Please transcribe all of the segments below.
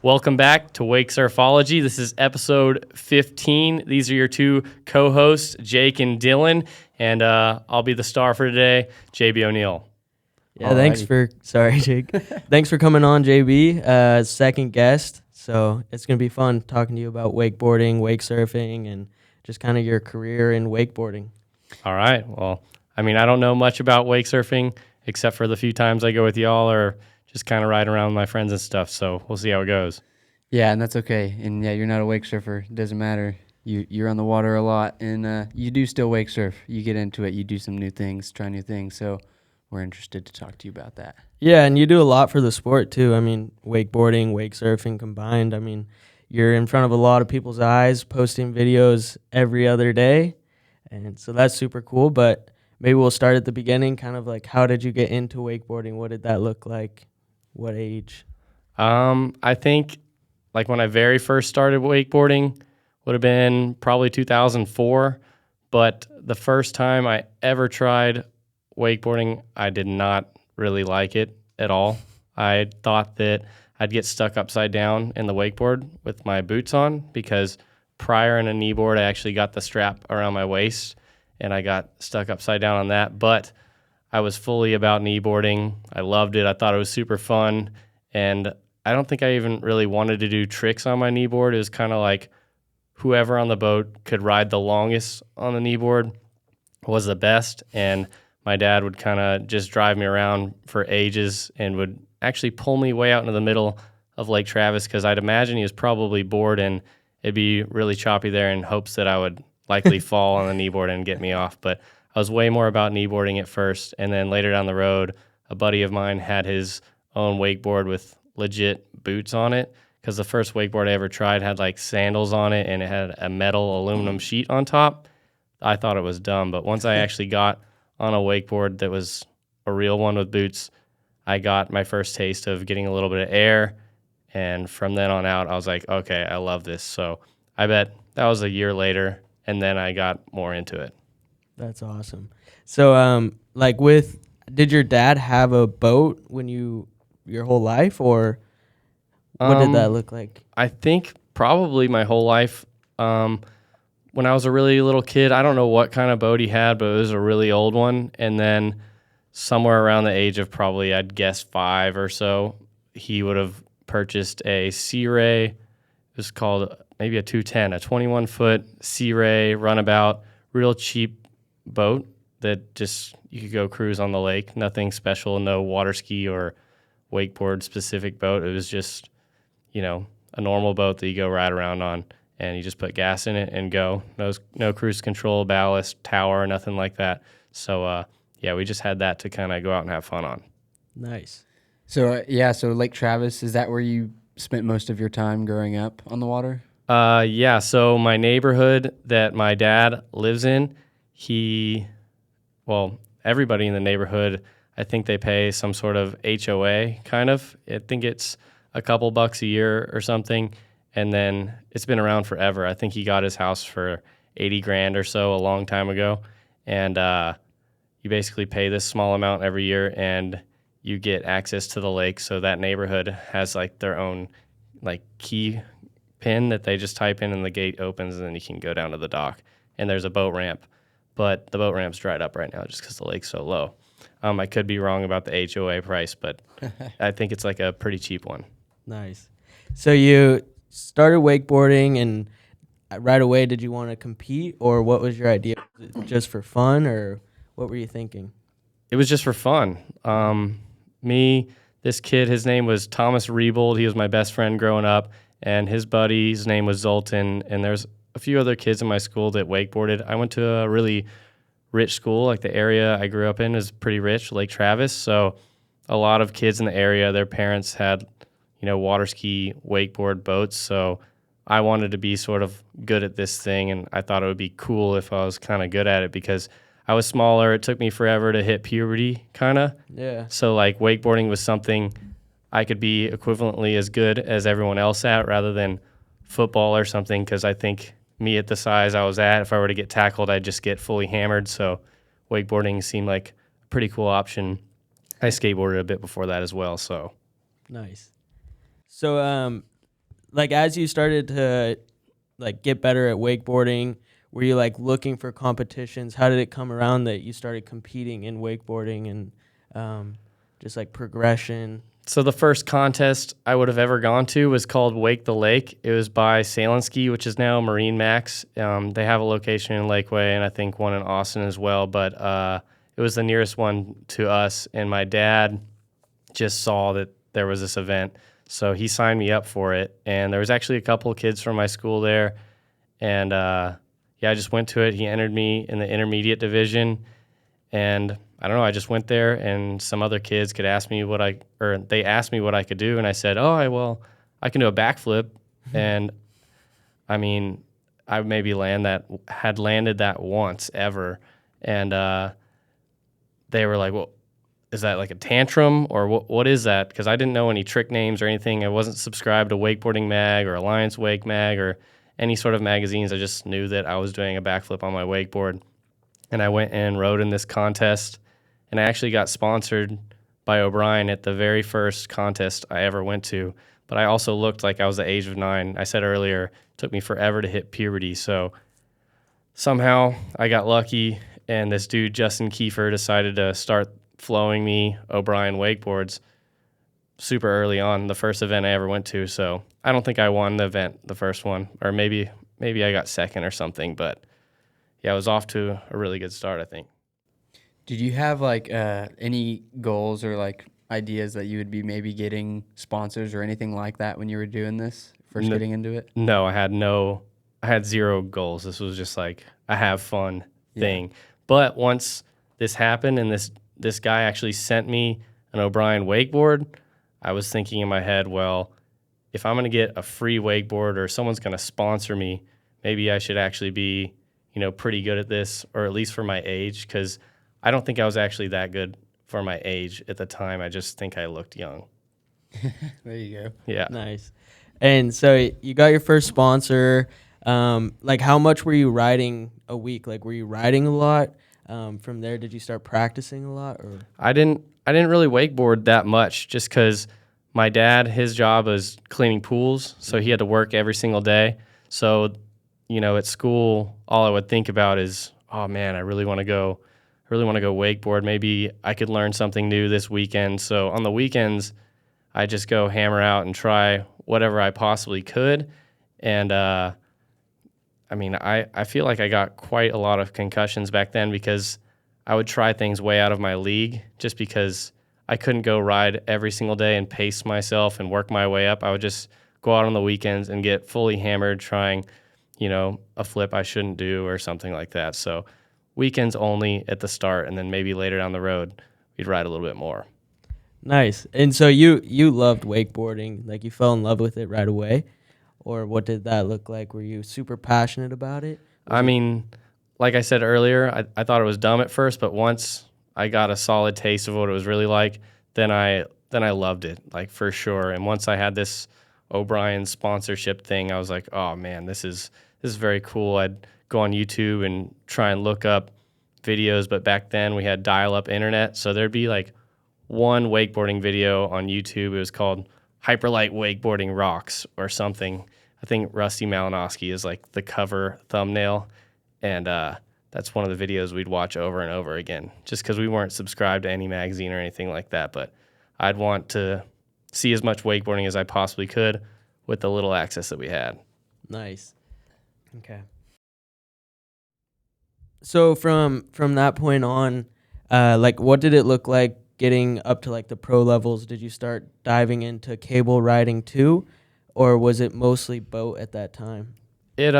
Welcome back to Wake Surfology. This is episode 15. These are your two co-hosts, Jake and Dylan, and I'll be the star for today, JB ONeill. Yeah, sorry, Jake. Thanks for coming on, JB, second guest. So it's going to be fun talking to you about wakeboarding, wake surfing, and just kind of your career in wakeboarding. All right. Well, I don't know much about wake surfing, except for the few times I go with y'all or just kind of ride around with my friends and stuff. So we'll see how it goes. Yeah, and that's okay. And yeah, you're not a wake surfer. It doesn't matter. You're on the water a lot, and you do still wake surf. You get into it. You do some new things, try new things. So we're interested to talk to you about that. Yeah, and you do a lot for the sport, too. Wakeboarding, wake surfing combined. You're in front of a lot of people's eyes, posting videos every other day. And so that's super cool. But maybe we'll start at the beginning, kind of like how did you get into wakeboarding? What did that look like? What age? I think like when I very first started wakeboarding would have been probably 2004. But the first time I ever tried wakeboarding, I did not really like it at all. I thought that I'd get stuck upside down in the wakeboard with my boots on because prior in a kneeboard, I actually got the strap around my waist and I got stuck upside down on that. But I was fully about kneeboarding. I loved it. I thought it was super fun. And I don't think I even really wanted to do tricks on my kneeboard. It was kind of like whoever on the boat could ride the longest on the kneeboard was the best. And my dad would kind of just drive me around for ages and would actually pull me way out into the middle of Lake Travis because I'd imagine he was probably bored and it'd be really choppy there in hopes that I would likely fall on the kneeboard and get me off. But I was way more about kneeboarding at first, and then later down the road, a buddy of mine had his own wakeboard with legit boots on it because the first wakeboard I ever tried had like sandals on it and it had a metal aluminum sheet on top. I thought it was dumb, but once I actually got on a wakeboard that was a real one with boots, I got my first taste of getting a little bit of air, and from then on out, I was like, okay, I love this. So I bet that was a year later, and then I got more into it. That's awesome. So, did your dad have a boat when your whole life, or what did that look like? I think probably my whole life. When I was a really little kid, I don't know what kind of boat he had, but it was a really old one. And then somewhere around the age of probably, I'd guess 5 or so, he would have purchased a Sea Ray. It was called maybe a 210, a 21-foot Sea Ray runabout, real cheap boat that just you could go cruise on the lake. Nothing special, no water ski or wakeboard specific boat. It was just, a normal boat that you go ride around on, and you just put gas in it and go. No cruise control, ballast, tower, nothing like that. So we just had that to kind of go out and have fun on. Nice. So so Lake Travis, is that where you spent most of your time growing up on the water? So my neighborhood that my dad lives in, everybody in the neighborhood, I think they pay some sort of HOA kind of. I think it's a couple bucks a year or something. And then it's been around forever. I think he got his house for $80,000 or so a long time ago. And you basically pay this small amount every year and you get access to the lake. So that neighborhood has like their own like key pin that they just type in and the gate opens and then you can go down to the dock. And there's a boat ramp. But the boat ramp's dried up right now just because the lake's so low. I could be wrong about the HOA price, but I think it's like a pretty cheap one. Nice. So you started wakeboarding, and right away, did you want to compete, or what was your idea? Was it just for fun, or what were you thinking? It was just for fun. This kid, his name was Thomas Rebold. He was my best friend growing up, and his buddy's name was Zoltan, and there's a few other kids in my school that wakeboarded. I went to a really rich school. Like the area I grew up in is pretty rich, Lake Travis. So a lot of kids in the area, their parents had, water ski, wakeboard boats. So I wanted to be sort of good at this thing, and I thought it would be cool if I was kind of good at it because I was smaller. It took me forever to hit puberty, kind of. Yeah. So like wakeboarding was something I could be equivalently as good as everyone else at rather than football or something, because I think me at the size I was at, if I were to get tackled, I'd just get fully hammered. So wakeboarding seemed like a pretty cool option. I skateboarded a bit before that as well. So nice. So like as you started to like get better at wakeboarding, were you like looking for competitions? How did it come around that you started competing in wakeboarding and just like progression? So the first contest I would have ever gone to was called Wake the Lake. It was by Sail and Ski, which is now Marine Max. They have a location in Lakeway and I think one in Austin as well. But it was the nearest one to us. And my dad just saw that there was this event. So he signed me up for it. And there was actually a couple of kids from my school there. And yeah, I just went to it. He entered me in the intermediate division. And I don't know, I just went there and some other kids could ask me they asked me what I could do. And I said, I can do a backflip. And I mean, I maybe had landed that once ever. And they were like, well, is that like a tantrum or what is that? Because I didn't know any trick names or anything. I wasn't subscribed to Wakeboarding Mag or Alliance Wake Mag or any sort of magazines. I just knew that I was doing a backflip on my wakeboard. And I went and rode in this contest. And I actually got sponsored by O'Brien at the very first contest I ever went to. But I also looked like I was the age of 9. I said earlier, it took me forever to hit puberty. So somehow I got lucky, and this dude, Justin Kiefer, decided to start flowing me O'Brien wakeboards super early on, the first event I ever went to. So I don't think I won the event, the first one, or maybe I got second or something. But yeah, I was off to a really good start, I think. Did you have like any goals or like ideas that you would be maybe getting sponsors or anything like that when you were doing this, first getting into it? No, I had zero goals. This was just like a have fun thing. But once this happened and this guy actually sent me an O'Brien wakeboard, I was thinking in my head, well, if I'm going to get a free wakeboard or someone's going to sponsor me, maybe I should actually be, pretty good at this, or at least for my age, because I don't think I was actually that good for my age at the time. I just think I looked young. There you go. Yeah. Nice. And so you got your first sponsor. Like how much were you riding a week? Like were you riding a lot? From there, did you start practicing a lot? Or I didn't really wakeboard that much just because my dad, his job was cleaning pools, so he had to work every single day. So, at school, all I would think about is, oh man, I really want to go wakeboard. Maybe I could learn something new this weekend. So on the weekends, I just go hammer out and try whatever I possibly could. And I feel like I got quite a lot of concussions back then because I would try things way out of my league just because I couldn't go ride every single day and pace myself and work my way up. I would just go out on the weekends and get fully hammered trying, a flip I shouldn't do or something like that. So weekends only at the start, and then maybe later down the road, we'd ride a little bit more. Nice. And so you loved wakeboarding, like you fell in love with it right away? Or what did that look like? Were you super passionate about it? Like I said earlier, I thought it was dumb at first, but once I got a solid taste of what it was really like, then I loved it, like for sure. And once I had this O'Brien sponsorship thing, I was like, oh man, this is very cool. I'd go on YouTube and try and look up videos, but back then we had dial-up internet, so there'd be like one wakeboarding video on YouTube. It was called Hyperlight Wakeboarding Rocks or something. I think Rusty Malinowski is like the cover thumbnail, and that's one of the videos we'd watch over and over again just because we weren't subscribed to any magazine or anything like that. But I'd want to see as much wakeboarding as I possibly could with the little access that we had. Nice. Okay. So from that point on, like what did it look like getting up to like the pro levels? Did you start diving into cable riding too, or was it mostly boat at that time? It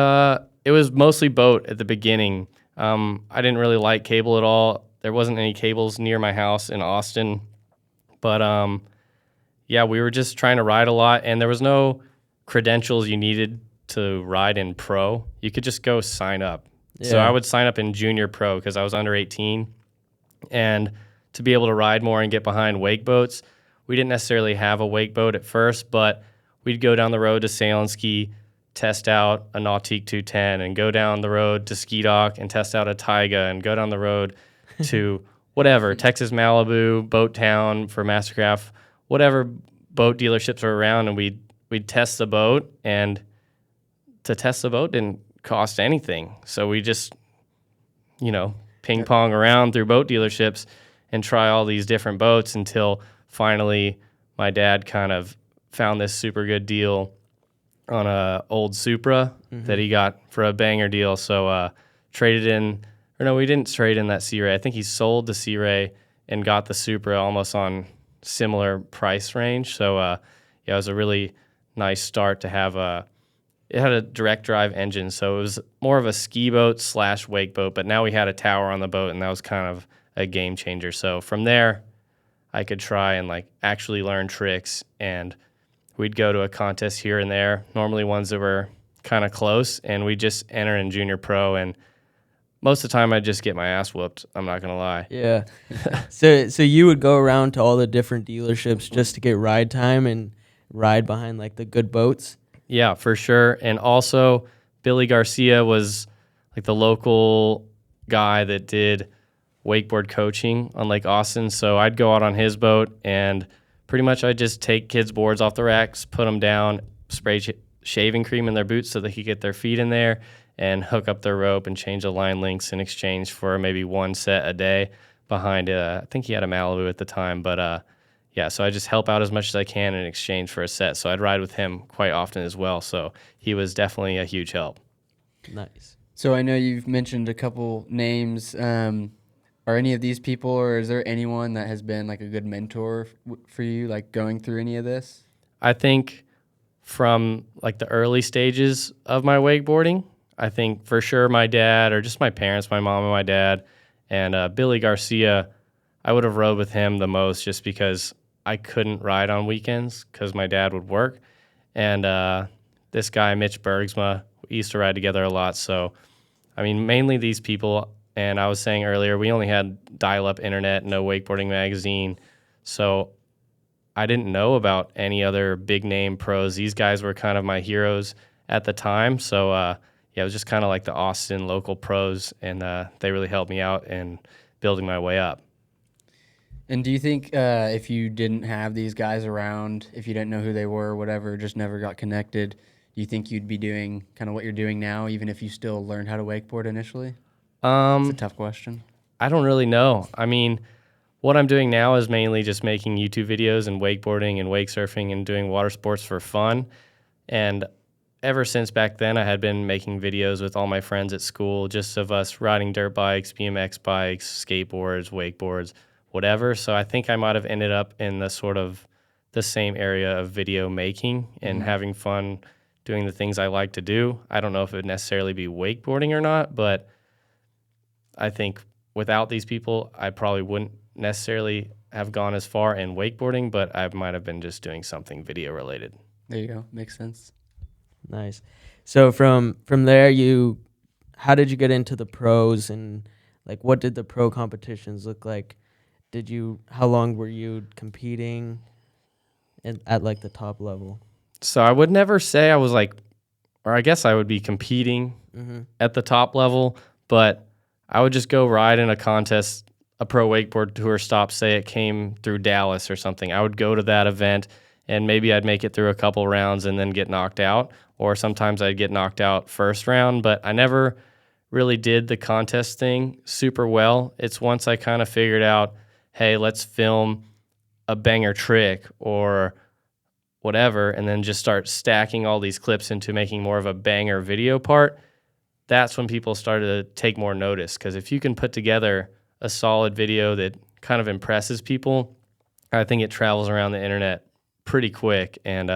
was mostly boat at the beginning. I didn't really like cable at all. There wasn't any cables near my house in Austin, but yeah, we were just trying to ride a lot, and there was no credentials you needed to ride in pro. You could just go sign up. Yeah. So I would sign up in junior pro because I was under 18, and to be able to ride more and get behind wake boats, we didn't necessarily have a wake boat at first, but we'd go down the road to Sail and Ski, test out a Nautique 210, and go down the road to Ski Dock and test out a Taiga, and go down the road to whatever, Texas Malibu, Boat Town for Mastercraft, whatever boat dealerships are around, and we'd we'd test the boat, and to test the boat didn't cost anything. So we just, ping pong around through boat dealerships and try all these different boats until finally my dad kind of found this super good deal on a old Supra that he got for a banger deal. So traded in, or no, we didn't trade in that Sea Ray. I think he sold the Sea Ray and got the Supra almost on similar price range. So it was a really nice start to have it had a direct drive engine, so it was more of a ski boat / wake boat, but now we had a tower on the boat, and that was kind of a game changer. So from there, I could try and actually learn tricks, and we'd go to a contest here and there, normally ones that were kind of close, and we'd just enter in junior pro, and most of the time I'd just get my ass whooped, I'm not going to lie. Yeah. So you would go around to all the different dealerships just to get ride time and ride behind the good boats? Yeah, for sure. And also, Billy Garcia was the local guy that did wakeboard coaching on Lake Austin. So I'd go out on his boat, and pretty much I'd just take kids' boards off the racks, put them down, spray shaving cream in their boots so they could get their feet in there, and hook up their rope and change the line links in exchange for maybe one set a day behind, I think he had a Malibu at the time, but yeah, so I just help out as much as I can in exchange for a set. So I'd ride with him quite often as well. So he was definitely a huge help. Nice. So I know you've mentioned a couple names. Are any of these people, or is there anyone that has been a good mentor for you, going through any of this? I think from the early stages of my wakeboarding, I think for sure my dad, or just my parents, my mom and my dad, and Billy Garcia, I would have rode with him the most just because I couldn't ride on weekends because my dad would work. And this guy, Mitch Bergsma, we used to ride together a lot. So, I mean, mainly these people. And I was saying earlier, we only had dial-up internet, no wakeboarding magazine. So I didn't know about any other big-name pros. These guys were kind of my heroes at the time. So, yeah, it was just kind of like the Austin local pros, and they really helped me out in building my way up. And do you think if you didn't have these guys around, if you didn't know who they were or whatever, just never got connected, do you think you'd be doing kind of what you're doing now, even if you still learned how to wakeboard initially? It's a tough question. I don't really know. I mean, what I'm doing now is mainly just making YouTube videos and wakeboarding and wake surfing and doing water sports for fun. And ever since back then, I had been making videos with all my friends at school, just of us riding dirt bikes, BMX bikes, skateboards, wakeboards, whatever. So I think I might have ended up in the sort of the same area of video making and having fun doing the things I like to do. I don't know if it would necessarily be wakeboarding or not, but I think without these people, I probably wouldn't necessarily have gone as far in wakeboarding, but I might have been just doing something video related. There you go. Makes sense. Nice. So from there, how did you get into the pros, and what did the pro competitions look like? How long were you competing at the top level? So I would never say I was or I guess I would be competing at the top level, but I would just go ride in a contest, a pro wakeboard tour stop, say it came through Dallas or something. I would go to that event, and maybe I'd make it through a couple rounds and then get knocked out, or sometimes I'd get knocked out first round, but I never really did the contest thing super well. It's once I kind of figured out, hey, let's film a banger trick or whatever, and then just start stacking all these clips into making more of a banger video part, that's when people started to take more notice. Because if you can put together a solid video that kind of impresses people, I think it travels around the internet pretty quick, and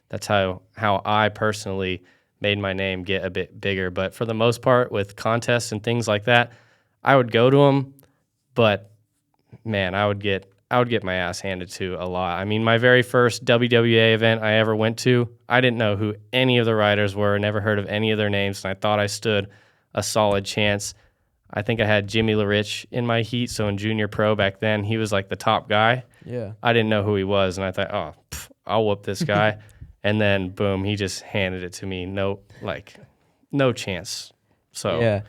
that's how I personally made my name get a bit bigger. But for the most part, with contests and things like that, I would go to them, but man, I would get my ass handed to a lot. I mean, my very first WWA event I ever went to, I didn't know who any of the riders were, never heard of any of their names, and I thought I stood a solid chance. I think I had Jimmy LaRich in my heat, so in junior pro back then, he was the top guy. Yeah. I didn't know who he was, and I thought, I'll whoop this guy. And then, boom, he just handed it to me. No chance. So yeah.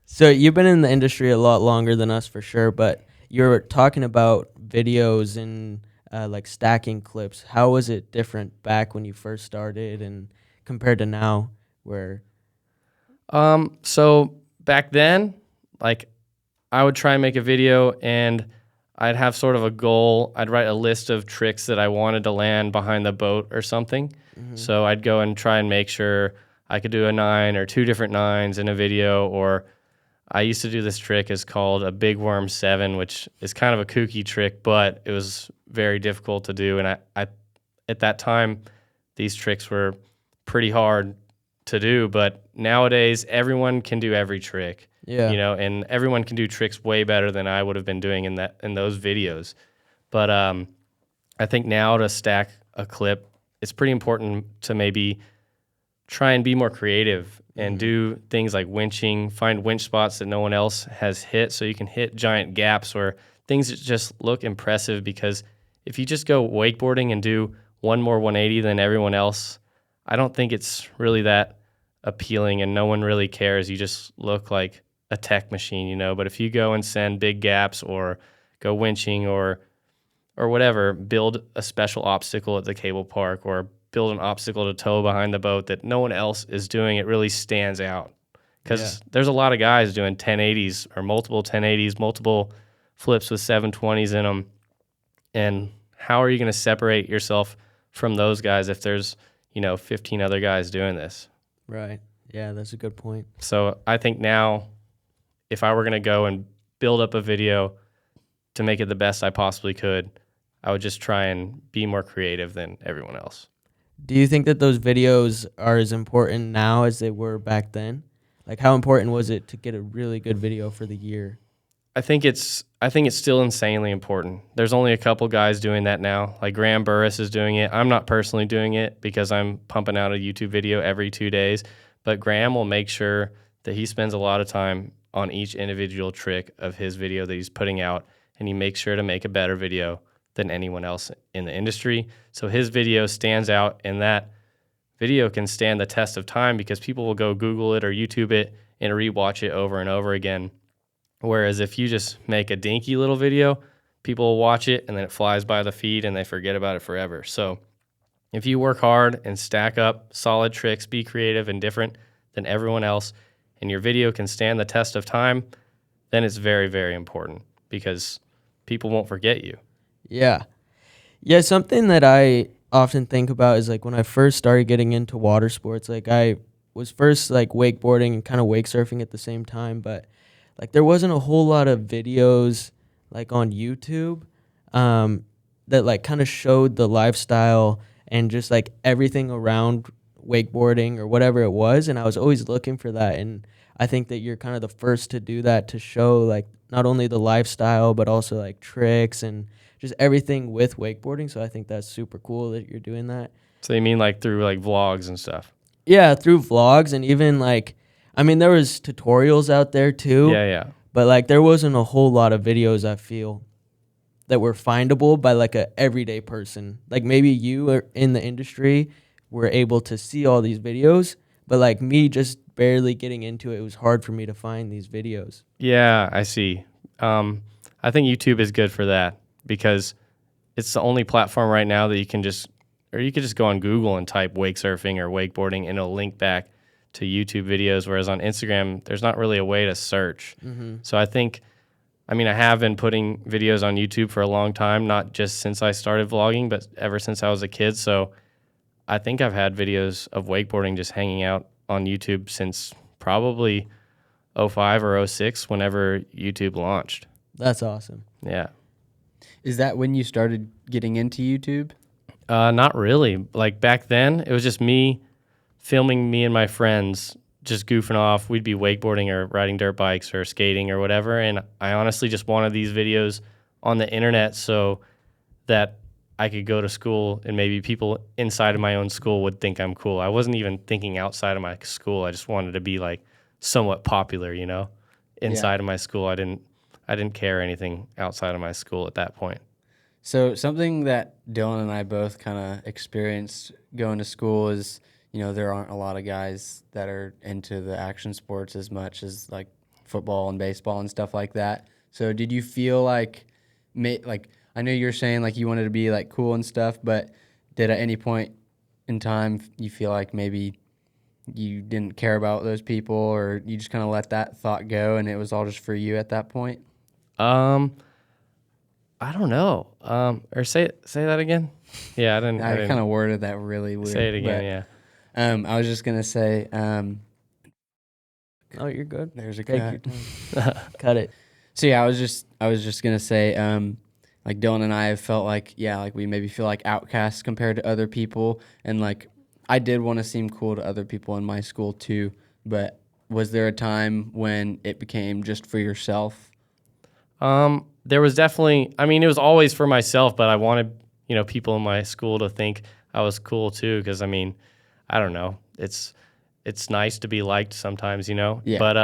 So you've been in the industry a lot longer than us for sure, but you're talking about videos and like stacking clips. How was it different back when you first started and compared to now where So back then, like I would try and make a video and I'd have sort of a goal. I'd write a list of tricks that I wanted to land behind the boat or something. So I'd go and try and make sure I could do a 9 or 2 different 9s in a video. Or I used to do this trick. It's called a big worm 7, which is kind of a kooky trick, but it was very difficult to do. And I at that time, these tricks were pretty hard to do, but nowadays everyone can do every trick. Yeah. And everyone can do tricks way better than I would have been doing in those videos. But I think now to stack a clip, it's pretty important to maybe try and be more creative and do things like winching, find winch spots that no one else has hit, so you can hit giant gaps or things that just look impressive. Because if you just go wakeboarding and do one more 180 than everyone else, I don't think it's really that appealing, and no one really cares. You just look like a tech machine, But if you go and send big gaps or go winching or whatever, build a special obstacle at the cable park or build an obstacle to tow behind the boat that no one else is doing, it really stands out. Because there's a lot of guys doing 1080s or multiple 1080s, multiple flips with 720s in them. And how are you going to separate yourself from those guys if there's 15 other guys doing this? Right. Yeah, that's a good point. So I think now, if I were going to go and build up a video to make it the best I possibly could, I would just try and be more creative than everyone else. Do you think that those videos are as important now as they were back then? Like, how important was it to get a really good video for the year? I think it's still insanely important. There's only a couple guys doing that now. Like Graham Burris is doing it. I'm not personally doing it because I'm pumping out a YouTube video every 2 days, but Graham will make sure that he spends a lot of time on each individual trick of his video that he's putting out, and he makes sure to make a better video than anyone else in the industry. So his video stands out, and that video can stand the test of time because people will go Google it or YouTube it and rewatch it over and over again. Whereas if you just make a dinky little video, people will watch it and then it flies by the feed and they forget about it forever. So if you work hard and stack up solid tricks, be creative and different than everyone else, and your video can stand the test of time, then it's very, very important because people won't forget you. Yeah. Yeah, something that I often think about is like when I first started getting into water sports, like I was first like wakeboarding and kind of wake surfing at the same time, but like there wasn't a whole lot of videos like on YouTube that like kind of showed the lifestyle and just like everything around wakeboarding or whatever it was, and I was always looking for that. And I think that you're kind of the first to do that, to show like not only the lifestyle but also like tricks and just everything with wakeboarding. So I think that's super cool that you're doing that. So you mean like through like vlogs and stuff? Yeah, through vlogs, and even like, I mean, there was tutorials out there too. Yeah. But like there wasn't a whole lot of videos, I feel, that were findable by like a everyday person. Like maybe you are in the industry were able to see all these videos, but like me just barely getting into it, it was hard for me to find these videos. Yeah, I see. I think YouTube is good for that because it's the only platform right now that you can just go on Google and type wake surfing or wakeboarding and it'll link back to YouTube videos, whereas on Instagram, there's not really a way to search. So I have been putting videos on YouTube for a long time, not just since I started vlogging, but ever since I was a kid. So I think I've had videos of wakeboarding just hanging out on YouTube since probably 05 or 06, whenever YouTube launched. That's awesome. Yeah. Is that when you started getting into YouTube? Not really. Like back then, it was just me filming me and my friends just goofing off. We'd be wakeboarding or riding dirt bikes or skating or whatever. And I honestly just wanted these videos on the internet so that I could go to school and maybe people inside of my own school would think I'm cool. I wasn't even thinking outside of my school. I just wanted to be like somewhat popular, inside of my school. I didn't care anything outside of my school at that point. So something that Dylan and I both kind of experienced going to school is, there aren't a lot of guys that are into the action sports as much as like football and baseball and stuff like that. So did you feel like I know you're saying like you wanted to be like cool and stuff, but did at any point in time you feel like maybe you didn't care about those people, or you just kind of let that thought go and it was all just for you at that point? Um, I don't know. Or say that again. Yeah, I I kind didn't of worded that really weird. say it again. But, Yeah. I was just gonna say, Oh, you're good. there's a Take cut. your time. Cut it. So yeah, I was just gonna say, like Dylan and I have felt like, yeah, like we maybe feel like outcasts compared to other people, and like I did want to seem cool to other people in my school too. But was there a time when it became just for yourself? There was definitely. I mean, it was always for myself, but I wanted people in my school to think I was cool too. Because I mean, I don't know. It's nice to be liked sometimes, Yeah. But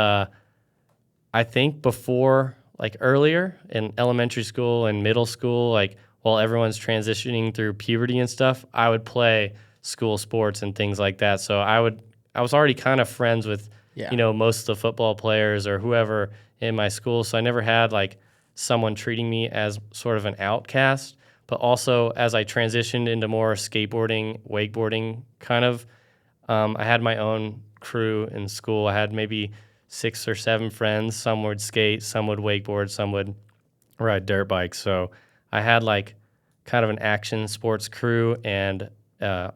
I think before, like earlier in elementary school and middle school, like while everyone's transitioning through puberty and stuff, I would play school sports and things like that. So I was already kind of friends with, Yeah. most of the football players or whoever in my school. So I never had like someone treating me as sort of an outcast. But also as I transitioned into more skateboarding, wakeboarding kind of, I had my own crew in school. I had maybe 6 or 7 friends. Some would skate, some would wakeboard, some would ride dirt bikes. So I had like kind of an action sports crew and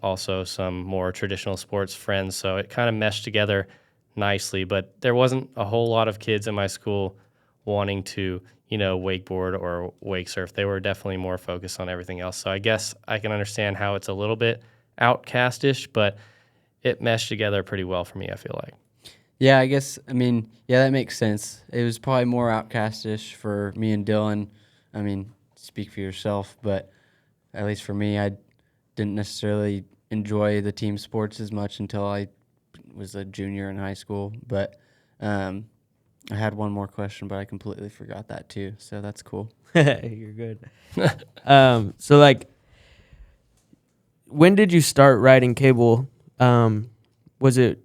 also some more traditional sports friends. So it kind of meshed together nicely. But there wasn't a whole lot of kids in my school wanting to, wakeboard or wake surf. They were definitely more focused on everything else. So I guess I can understand how it's a little bit outcastish, but it meshed together pretty well for me, I feel like. Yeah, I guess, I mean, yeah, that makes sense. It was probably more outcastish for me and Dylan. I mean, speak for yourself, but at least for me, I didn't necessarily enjoy the team sports as much until I was a junior in high school. But I had one more question, but I completely forgot that too. So that's cool. You're good. So like, when did you start riding cable? Was it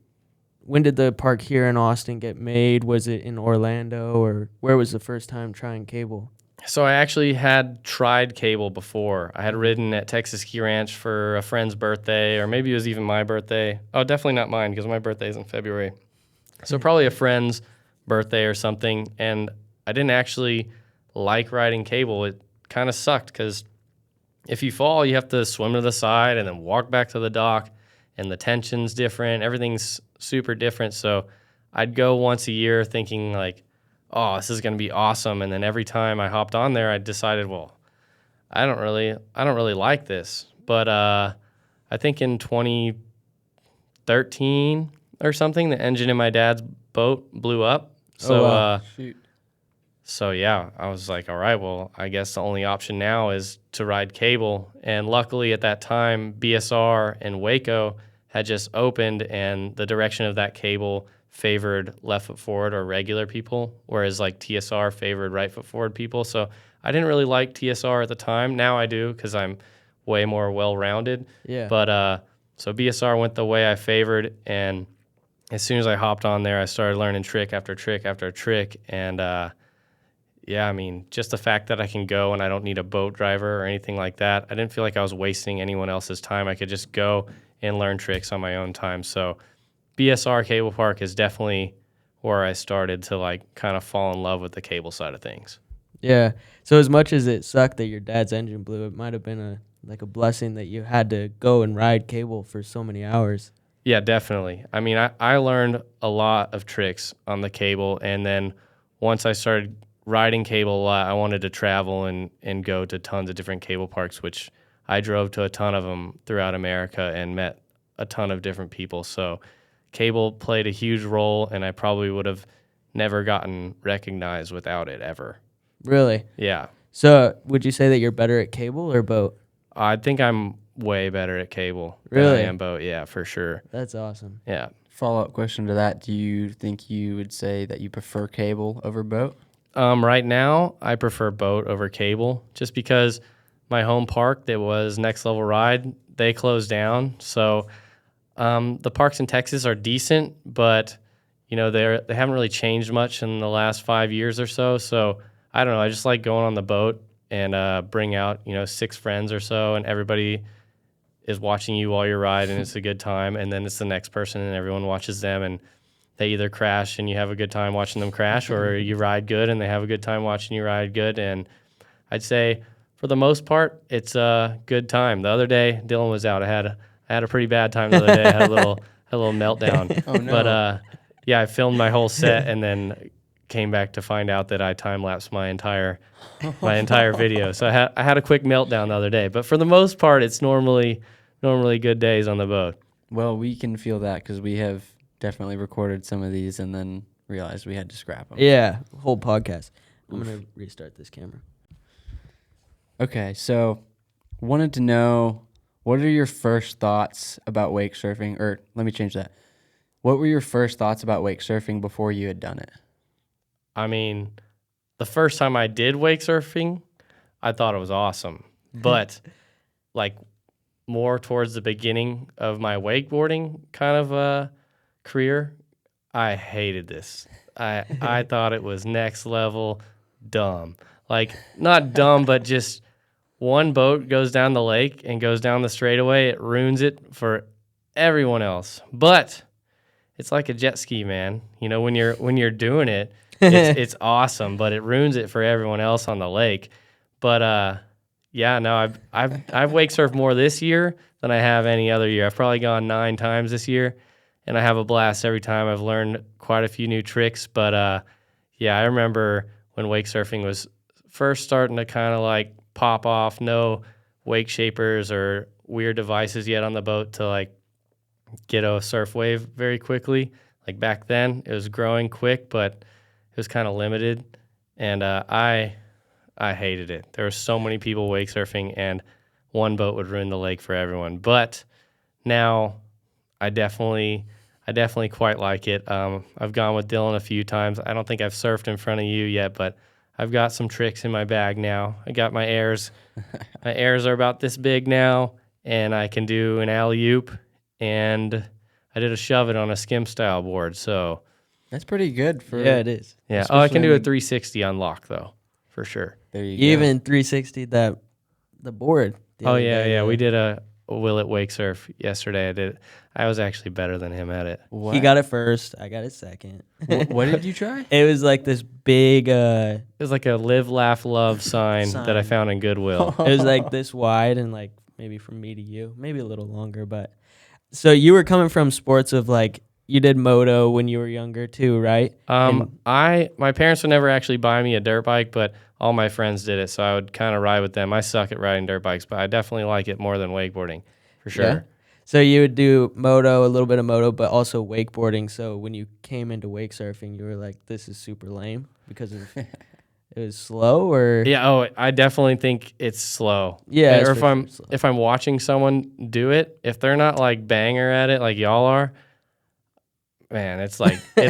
when did the park here in Austin get made? Was it in Orlando, or where was the first time trying cable? So I actually had tried cable before. I had ridden at Texas Ski Ranch for a friend's birthday, or maybe it was even my birthday. Oh, definitely not mine because my birthday is in February. So probably a friend's birthday or something. And I didn't actually like riding cable. It kind of sucked because if you fall, you have to swim to the side and then walk back to the dock, and the tension's different. Everything's super different. So I'd go once a year thinking like, oh, this is going to be awesome. And then every time I hopped on there, I decided, well, I don't really like this. But I think in 2013 or something, the engine in my dad's boat blew up. So, wow. Shoot. so yeah, I was like, all right, well, I guess the only option now is to ride cable. And luckily at that time, BSR in Waco had just opened, and the direction of that cable favored left foot forward or regular people, whereas like TSR favored right foot forward people. So I didn't really like TSR at the time. Now I do because I'm way more well-rounded. Yeah. But so BSR went the way I favored, and as soon as I hopped on there, I started learning trick after trick after trick. And yeah, I mean, just the fact that I can go and I don't need a boat driver or anything like that, I didn't feel like I was wasting anyone else's time. I could just go and learn tricks on my own time. So BSR Cable Park is definitely where I started to like kind of fall in love with the cable side of things. Yeah. So as much as it sucked that your dad's engine blew, it might have been a blessing that you had to go and ride cable for so many hours. Yeah, definitely. I mean, I learned a lot of tricks on the cable, and then once I started riding cable a lot, I wanted to travel and go to tons of different cable parks, which I drove to a ton of them throughout America and met a ton of different people. So cable played a huge role, and I probably would have never gotten recognized without it ever. Really? Yeah. So would you say that you're better at cable or boat? I think I'm way better at cable Really? than I am boat. Yeah, for sure. That's awesome. Yeah. Follow-up question to that. Do you think you would say that you prefer cable over boat? Right now, I prefer boat over cable just because my home park that was Next Level Ride, they closed down. So the parks in Texas are decent, but they haven't really changed much in the last 5 years or so. So I don't know. I just like going on the boat and bring out 6 friends or so, and everybody is watching you while you ride, and it's a good time. And then it's the next person, and everyone watches them, and they either crash and you have a good time watching them crash, or you ride good and they have a good time watching you ride good. And I'd say for the most part, it's a good time. The other day, Dylan was out. I had a pretty bad time the other day. I had a little meltdown. Oh no! But yeah, I filmed my whole set and then came back to find out that I time lapsed my entire video. So I had a quick meltdown the other day. But for the most part, it's normally good days on the boat. Well, we can feel that because we have definitely recorded some of these and then realized we had to scrap them. Yeah, whole podcast. I'm going to restart this camera. Okay, so wanted to know, what are your first thoughts about wake surfing? Or let me change that. What were your first thoughts about wake surfing before you had done it? I mean, the first time I did wake surfing, I thought it was awesome. But like more towards the beginning of my wakeboarding kind of career, I hated this. I thought it was next level dumb. Like, not dumb, but just one boat goes down the lake and goes down the straightaway. It ruins it for everyone else. But it's like a jet ski, man. When you're doing it, it's awesome, but it ruins it for everyone else on the lake. But yeah, no, I've wake surfed more this year than I have any other year. I've probably gone 9 times this year, and I have a blast every time. I've learned quite a few new tricks. But yeah, I remember when wake surfing was first starting to kind of like pop off. No wake shapers or weird devices yet on the boat to like get a surf wave very quickly. Like back then, it was growing quick, but it was kind of limited, and I hated it. There were so many people wake surfing, and one boat would ruin the lake for everyone. But now, I definitely quite like it. I've gone with Dylan a few times. I don't think I've surfed in front of you yet, but I've got some tricks in my bag now. I got my airs. My airs are about this big now, and I can do an alley-oop, and I did a shove it on a skim style board. So That's pretty good for. Yeah, it is. yeah. Oh, I can do a Especially- 360 on lock though, for sure. There you You go. even 360 the board. the Oh other yeah, day, yeah. We did a Willet wake surf yesterday. I was actually better than him at it. What? He got it first. I got it second. What did you try? It was like this big. It was like a live, laugh, love sign that I Sign. found in Goodwill. It was like this wide and like maybe from me to you, maybe a little longer. But so you were coming from sports of like you did moto when you were younger too, right? My parents would never actually buy me a dirt bike, but all my friends did it, so I would kind of ride with them. I suck at riding dirt bikes, but I definitely like it more than wakeboarding, for sure. Yeah. So you would do moto, a little bit of moto, but also wakeboarding. So when you came into wake surfing, you were like, "This is super lame" because of it was slow, or Yeah. Oh, I definitely think it's slow. Yeah, Or it's for sure slow. if I'm watching someone do it, if they're not like banger at it like y'all are, man, it's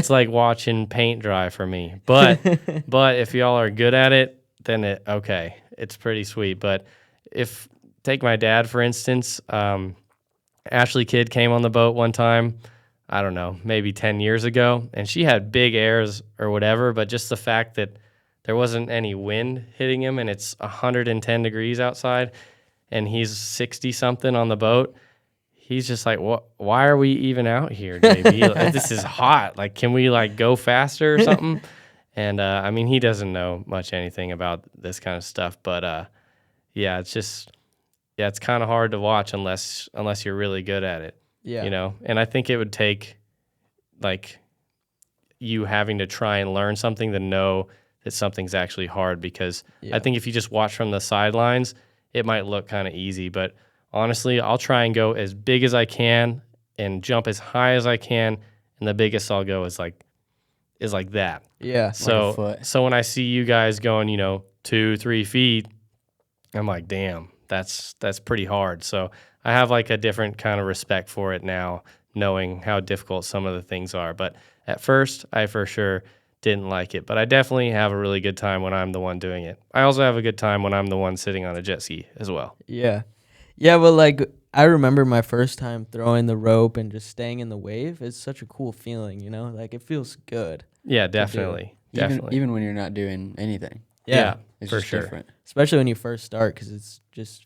like watching paint dry for me. But if y'all are good at it, then it's pretty sweet. But if take my dad for instance, Ashley Kidd came on the boat one time, I don't know, maybe 10 years ago, and she had big airs or whatever, but just the fact that there wasn't any wind hitting him and it's 110 degrees outside and he's 60 something on the boat, he's just like, "What? Why are we even out here, JB? Like, this is hot. Like, can we like go faster or something?" And I mean, he doesn't know much anything about this kind of stuff, but yeah, it's kind of hard to watch unless you're really good at it. yeah, And I think it would take like you having to try and learn something to know that something's actually hard, because I think if you just watch from the sidelines, it might look kind of easy, but honestly, I'll try and go as big as I can and jump as high as I can, and the biggest I'll go is like that. yeah. So foot. so when I see you guys going, 2-3 feet, I'm like, damn, that's pretty hard. So I have like a different kind of respect for it now, knowing how difficult some of the things are. But at first, I for sure didn't like it. But I definitely have a really good time when I'm the one doing it. I also have a good time when I'm the one sitting on a jet ski as well. Yeah. Yeah, but like I remember my first time throwing the rope and just staying in the wave. It's such a cool feeling, Like it feels good. Yeah, definitely. Definitely. Even when you're not doing anything. Yeah, It's for just sure. different. Especially when you first start, because it's just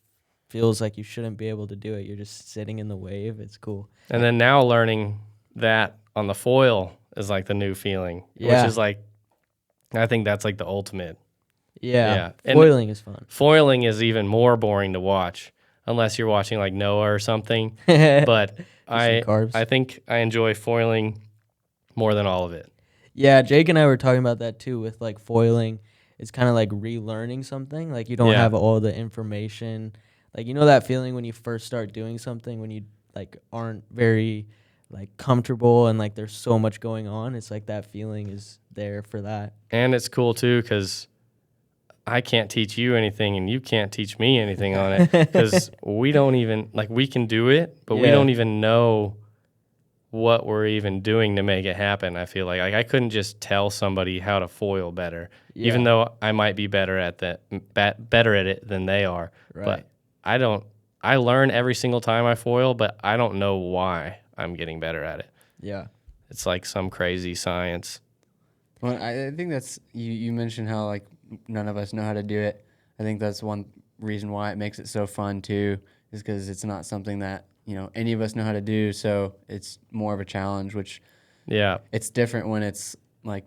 feels like you shouldn't be able to do it. You're just sitting in the wave. It's cool. And then now learning that on the foil is like the new feeling, which Yeah. is like, I think that's like the ultimate. Yeah. Yeah. And Foiling is fun. foiling is even more boring to watch unless you're watching like Noah or something. But I carbs. think I enjoy foiling more than all of it. Yeah, Jake and I were talking about that too with like foiling. It's kind of like relearning something. Like you don't Yeah. have all the information. Like you know that feeling when you first start doing something when you like aren't very like comfortable and like there's so much going on. It's like that feeling is there for that. And it's cool too because I can't teach you anything and you can't teach me anything on it because we don't even, like, we can do it, but we Yeah. don't even know what we're even doing to make it happen. I feel like I couldn't just tell somebody how to foil better, even Yeah. though I might be better at it than they are. Right. But I learn every single time I foil, but I don't know why I'm getting better at it. Yeah. It's like some crazy science. Well, I think that's you mentioned how like none of us know how to do it. I think that's one reason why it makes it so fun too, is because it's not something that any of us know how to do. So it's more of a challenge, which Yeah. it's different when it's like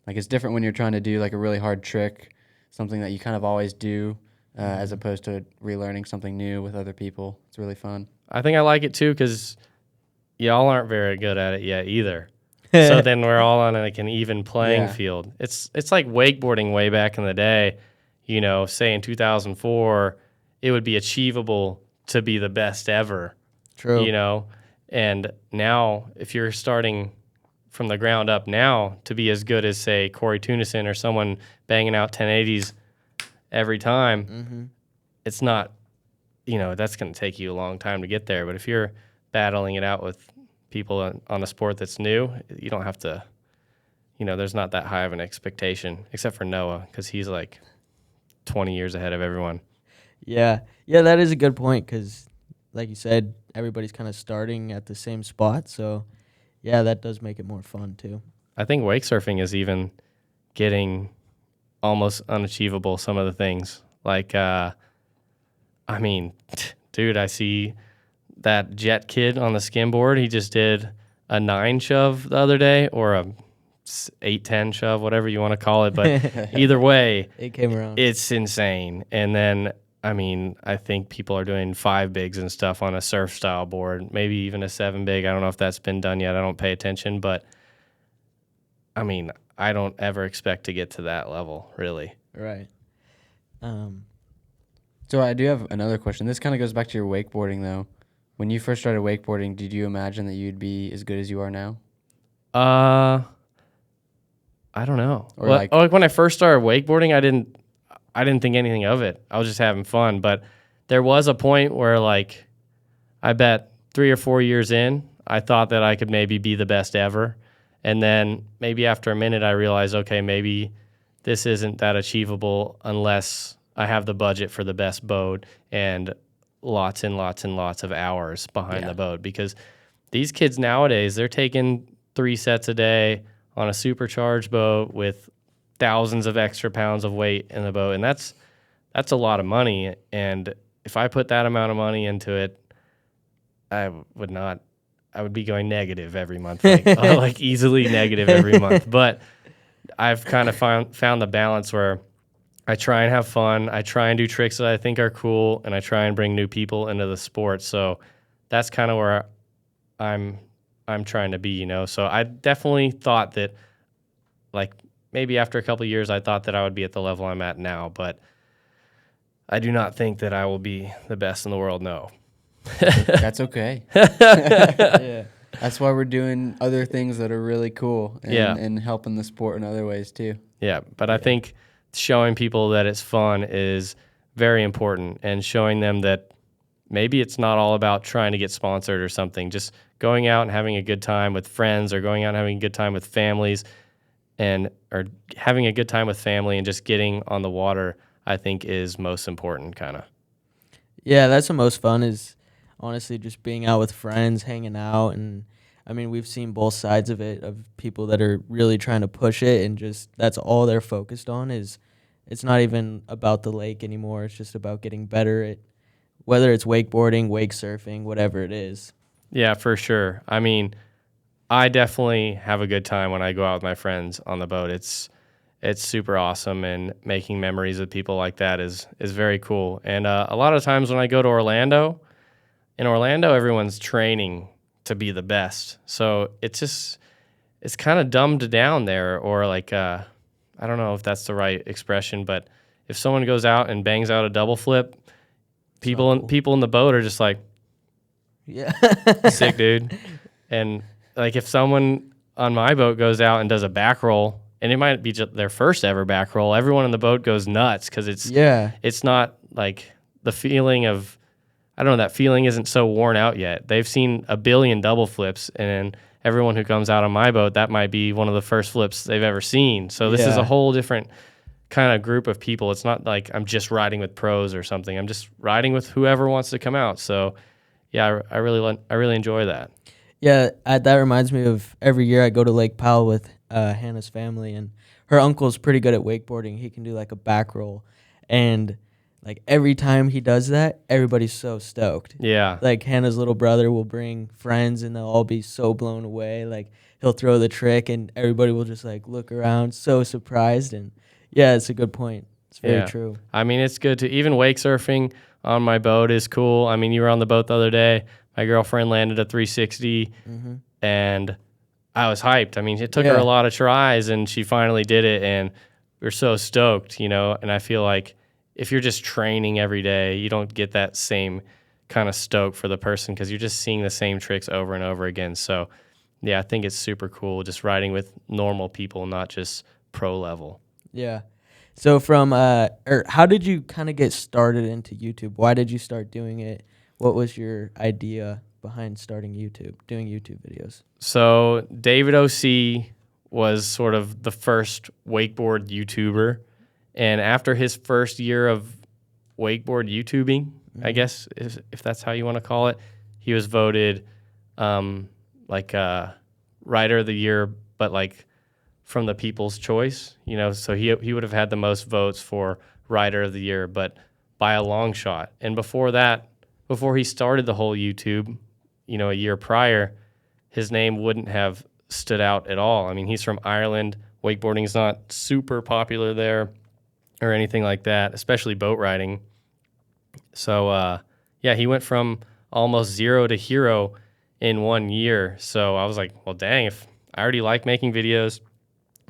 it's different when you're trying to do like a really hard trick, something that you kind of always do, as opposed to relearning something new with other people. It's really fun. I think I like it too because y'all aren't very good at it yet either. So then we're all on like an even playing Yeah. field. It's like wakeboarding way back in the day. Say in 2004, it would be achievable to be the best ever. True. And now if you're starting from the ground up now to be as good as say Corey Tunison or someone banging out 1080s every time, it's not. That's going to take you a long time to get there. But if you're battling it out with people on a sport that's new, you don't have to, there's not that high of an expectation, except for Noah, because he's like 20 years ahead of everyone. Yeah. Yeah, that is a good point because, like you said, everybody's kind of starting at the same spot. So, yeah, that does make it more fun too. I think wake surfing is even getting almost unachievable, some of the things. Like, dude, I see that jet kid on the skimboard. He just did a 9 shove the other day, or a 8-10 shove, whatever you want to call it. But either way, It came around. it's insane. And then, I think people are doing 5 bigs and stuff on a surf style board, maybe even a 7 big. I don't know if that's been done yet. I don't pay attention, but I don't ever expect to get to that level, really. Right. So I do have another question. This kind of goes back to your wakeboarding though. When you first started wakeboarding, did you imagine that you'd be as good as you are now? I don't know. Or like when I first started wakeboarding, I didn't think anything of it. I was just having fun. But there was a point where, like, I bet 3 or 4 years in, I thought that I could maybe be the best ever. And then maybe after a minute, I realized, okay, maybe this isn't that achievable unless I have the budget for the best boat and lots and lots and lots of hours behind the boat. Because these kids nowadays, they're taking 3 sets a day on a supercharged boat with thousands of extra pounds of weight in the boat. And that's a lot of money. And if I put that amount of money into it, I would be going negative every month, like easily negative every month. But I've kind of found the balance where I try and have fun. I try and do tricks that I think are cool, and I try and bring new people into the sport. So that's kind of where I'm trying to be, So I definitely thought that, like, maybe after a couple of years, I thought that I would be at the level I'm at now, but I do not think that I will be the best in the world. No. That's okay. Yeah. That's why we're doing other things that are really cool and, Yeah. and helping the sport in other ways too. Yeah, but I think showing people that it's fun is very important, and showing them that maybe it's not all about trying to get sponsored or something. Just going out and having a good time with friends, or going out and having a good time with families, or having a good time with family and just getting on the water, I think is most important, kind of. Yeah, that's the most fun is honestly just being out with friends, hanging out. And we've seen both sides of it, of people that are really trying to push it and just that's all they're focused on is it's not even about the lake anymore. It's just about getting better at whether it's wakeboarding, wake surfing, whatever it is. Yeah, for sure. I mean, I definitely have a good time when I go out with my friends on the boat. It's super awesome, and making memories with people like that is very cool. And a lot of times when I go to Orlando, in Orlando, everyone's training to be the best. So it's kind of dumbed down there, or like I don't know if that's the right expression, but if someone goes out and bangs out a double flip, people in the boat are just like, Yeah. sick, dude. And like if someone on my boat goes out and does a back roll, and it might be just their first ever back roll, everyone in the boat goes nuts because it's not like the feeling of, I don't know, that feeling isn't so worn out yet. They've seen a billion double flips, and everyone who comes out on my boat, that might be one of the first flips they've ever seen. So this is a whole different kind of group of people. It's not like I'm just riding with pros or something. I'm just riding with whoever wants to come out. So yeah, I really enjoy that. Yeah, that reminds me of every year I go to Lake Powell with Hannah's family, and her uncle's pretty good at wakeboarding. He can do like a back roll, and like every time he does that, everybody's so stoked. Yeah. Like Hannah's little brother will bring friends, and they'll all be so blown away. Like he'll throw the trick, and everybody will just like look around, so surprised. And yeah, it's a good point. It's very true. I mean, it's good to, even wake surfing on my boat is cool. I mean, you were on the boat the other day. My girlfriend landed a 360, and I was hyped. I mean, it took her a lot of tries, and she finally did it, and we were so stoked, you know. And I feel like if you're just training every day, you don't get that same kind of stoke for the person because you're just seeing the same tricks over and over again. So, yeah, I think it's super cool just riding with normal people, not just pro level. Yeah. So how did you kind of get started into YouTube? Why did you start doing it? What was your idea behind starting doing YouTube videos? So David O.C. was sort of the first wakeboard YouTuber. And after his first year of wakeboard YouTubing, I guess, if that's how you want to call it, he was voted Writer of the Year, but like from the People's Choice, you know, so he would have had the most votes for Writer of the Year, but by a long shot. And before he started the whole YouTube, you know, a year prior, his name wouldn't have stood out at all. I mean, he's from Ireland. Wakeboarding is not super popular there or anything like that, especially boat riding. So, he went from almost zero to hero in 1 year. So I was like, well, dang, if I already like making videos,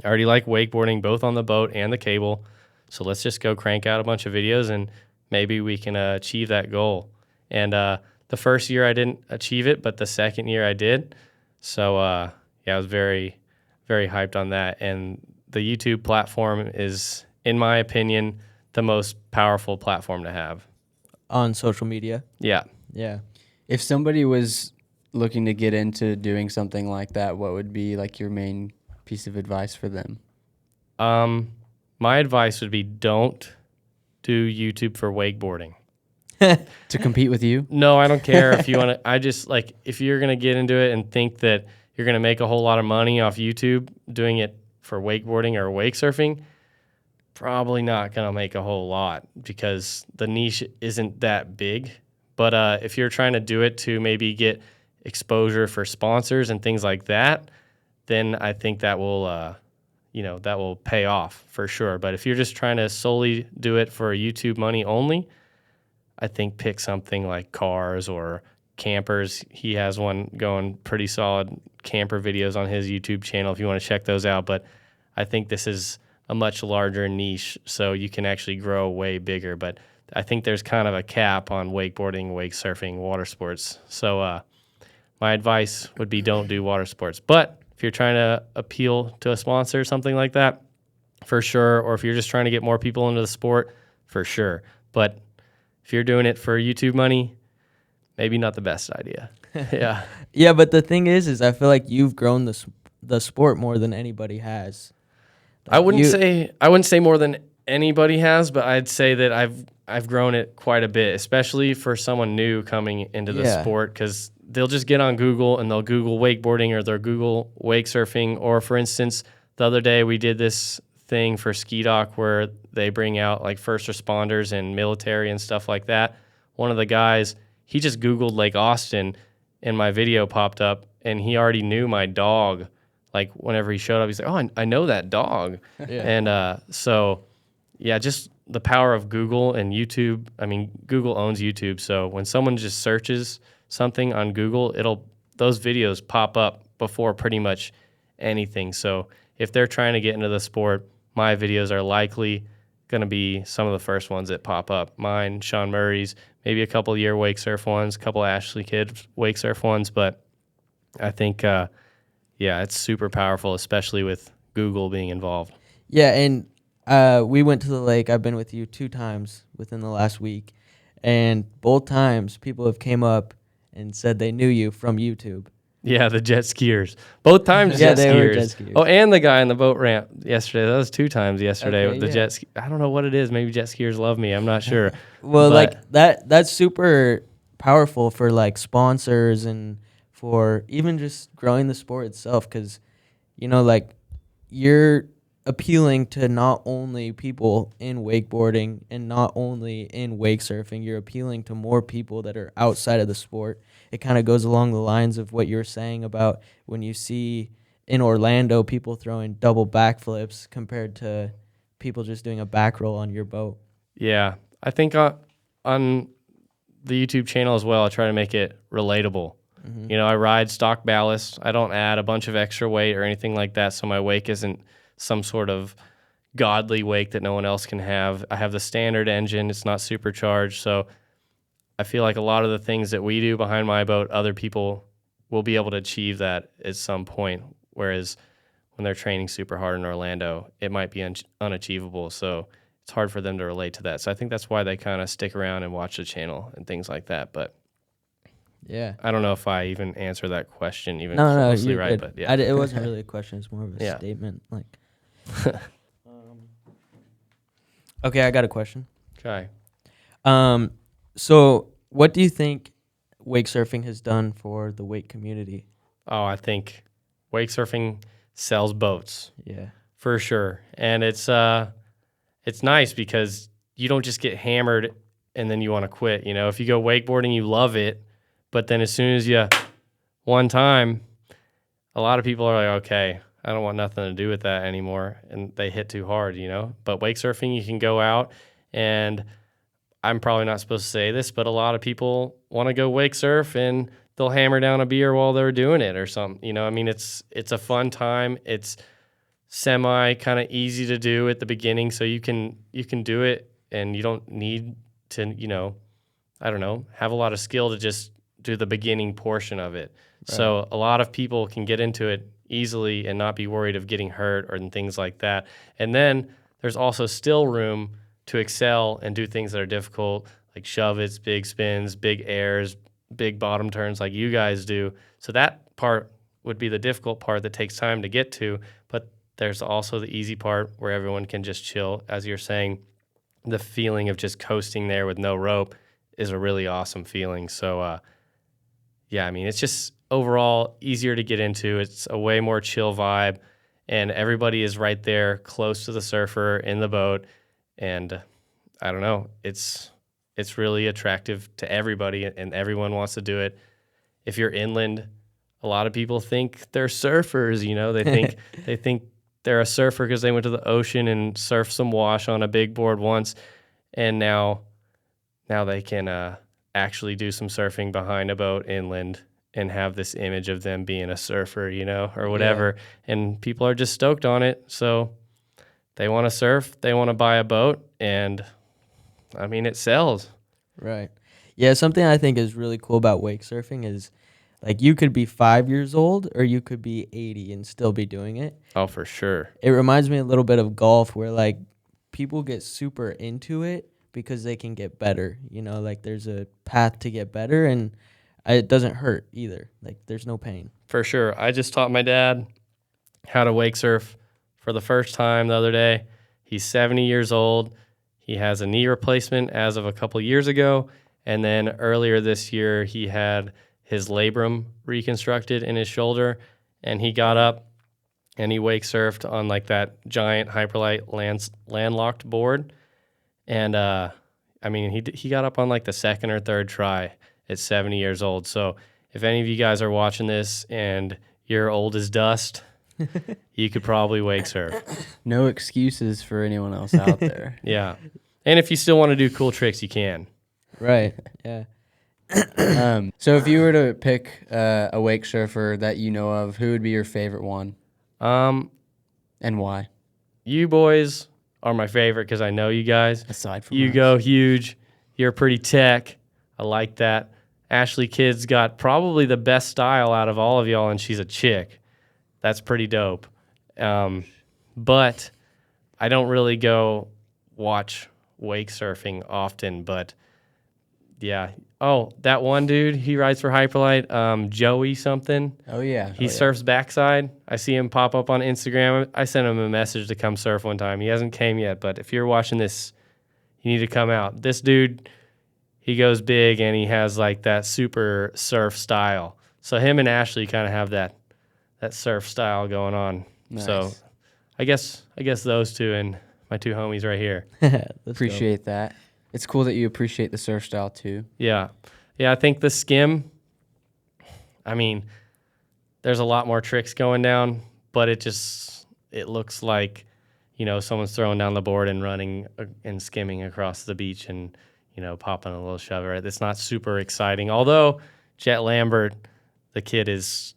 I already like wakeboarding, both on the boat and the cable. So let's just go crank out a bunch of videos, and maybe we can achieve that goal. And the first year I didn't achieve it, but the second year I did. So, I was very, very hyped on that. And the YouTube platform is, in my opinion, the most powerful platform to have. On social media? Yeah. Yeah. If somebody was looking to get into doing something like that, what would be like your main piece of advice for them? My advice would be don't do YouTube for wakeboarding. To compete with you? No, I don't care if you want to. I just like, if you're going to get into it and think that you're going to make a whole lot of money off YouTube doing it for wakeboarding or wake surfing, probably not going to make a whole lot because the niche isn't that big. But if you're trying to do it to maybe get exposure for sponsors and things like that, then I think that will, that will pay off for sure. But if you're just trying to solely do it for YouTube money only, I think pick something like cars or campers. He has one going pretty solid, camper videos on his YouTube channel if you want to check those out. But I think this is a much larger niche, so you can actually grow way bigger. But I think there's kind of a cap on wakeboarding, wake surfing, water sports. So my advice would be don't do water sports. But if you're trying to appeal to a sponsor or something like that, for sure. Or if you're just trying to get more people into the sport, for sure. But if you're doing it for YouTube money, maybe not the best idea. Yeah. Yeah, but the thing is I feel like you've grown the sport more than anybody has. Like I wouldn't say more than anybody has, but I'd say that I've grown it quite a bit, especially for someone new coming into the sport, because they'll just get on Google and they'll Google wakeboarding or they'll Google wake surfing. Or for instance, the other day we did this thing for ski dock where they bring out like first responders and military and stuff like that. One of the guys, he just Googled Lake Austin and my video popped up and he already knew my dog. Like whenever he showed up, he's like, oh, I know that dog. Yeah. And so, yeah, just the power of Google and YouTube. I mean, Google owns YouTube. So when someone just searches something on Google, those videos pop up before pretty much anything. So if they're trying to get into the sport, my videos are likely going to be some of the first ones that pop up. Mine, Sean Murray's, maybe a couple year wake surf ones, a couple Ashley Kidd wake surf ones. But I think, yeah, it's super powerful, especially with Google being involved. Yeah, and we went to the lake. I've been with you 2 times within the last week, and both times people have came up and said they knew you from YouTube. Yeah, the jet skiers. Both times Yeah, jet they skiers. were jet skiers. Oh, and the guy on the boat ramp yesterday. That was 2 times yesterday Okay, with the yeah. jet ski. I don't know what it is. Maybe jet skiers love me. I'm not sure. Well, But- like that's super powerful for like sponsors and for even just growing the sport itself, because like you're appealing to not only people in wakeboarding and not only in wake surfing, you're appealing to more people that are outside of the sport. It kind of goes along the lines of what you're saying about when you see in Orlando people throwing double backflips compared to people just doing a back roll on your boat. Yeah, I think on the YouTube channel as well, I try to make it relatable. Mm-hmm. I ride stock ballast. I don't add a bunch of extra weight or anything like that, so my wake isn't some sort of godly wake that no one else can have. I have the standard engine. It's not supercharged, so I feel like a lot of the things that we do behind my boat, other people will be able to achieve that at some point, whereas when they're training super hard in Orlando, it might be unachievable, so it's hard for them to relate to that. So I think that's why they kind of stick around and watch the channel and things like that, but Yeah. I don't know if I even answer that question even No, closely you're right, good. but yeah. It wasn't really a question. It's more of a Yeah. statement. Like, okay, I got a question. Okay. So what do you think wake surfing has done for the wake community? Oh, I think wake surfing sells boats Yeah. for sure. And it's nice because you don't just get hammered and then you want to quit. If you go wakeboarding, you love it, but then as soon as one time, a lot of people are like, okay, I don't want nothing to do with that anymore, and they hit too hard, But wake surfing, you can go out, and I'm probably not supposed to say this, but a lot of people want to go wake surf, and they'll hammer down a beer while they're doing it or something. I mean, it's a fun time. It's semi kind of easy to do at the beginning, so you can do it, and you don't need to, I don't know, have a lot of skill to just do the beginning portion of it. Right. So a lot of people can get into it easily and not be worried of getting hurt or things like that. And then there's also still room to excel and do things that are difficult, like shove-its, big spins, big airs, big bottom turns like you guys do. So that part would be the difficult part that takes time to get to, but there's also the easy part where everyone can just chill. As you're saying, the feeling of just coasting there with no rope is a really awesome feeling. So, yeah, I mean, it's just overall easier to get into. It's a way more chill vibe, and everybody is right there close to the surfer in the boat. And I don't know, it's really attractive to everybody, and everyone wants to do it. If you're inland, a lot of people think they're surfers. They think they're a surfer because they went to the ocean and surfed some wash on a big board once, and now they can actually do some surfing behind a boat inland and have this image of them being a surfer, or whatever. Yeah. And people are just stoked on it. So they want to surf, they want to buy a boat, and I mean, it sells. Right. Yeah, something I think is really cool about wake surfing is like you could be 5 years old or you could be 80 and still be doing it. Oh, for sure. It reminds me a little bit of golf where like people get super into it because they can get better. Like there's a path to get better, and it doesn't hurt either. Like there's no pain. For sure. I just taught my dad how to wake surf for the first time the other day. He's 70 years old. He has a knee replacement as of a couple years ago. And then earlier this year, he had his labrum reconstructed in his shoulder. And he got up and he wake surfed on like that giant hyperlight landlocked board. And I mean, he got up on like the second or third try at 70 years old. So if any of you guys are watching this and you're old as dust, you could probably wake surf. No excuses for anyone else out there. Yeah. And if you still want to do cool tricks, you can. Right. Yeah. So if you were to pick a wake surfer that you know of, who would be your favorite one and why? You boys are my favorite because I know you guys. Aside from You us. go huge. You're pretty tech. I like that. Ashley Kidd's got probably the best style out of all of y'all, and she's a chick. That's pretty dope. But I don't really go watch wake surfing often, but yeah. Oh, that one dude, he rides for Hyperlight, Joey something. Oh yeah. He surfs backside. I see him pop up on Instagram. I sent him a message to come surf one time. He hasn't came yet, but if you're watching this, you need to come out. This dude, he goes big and he has like that super surf style. So him and Ashley kind of have that surf style going on. Nice. So I guess those two and my two homies right here. Appreciate that. It's cool that you appreciate the surf style too. Yeah. I think the skim, I mean, there's a lot more tricks going down, but it looks like, someone's throwing down the board and running and skimming across the beach and, popping a little shover. It's not super exciting. Although Jet Lambert, the kid, is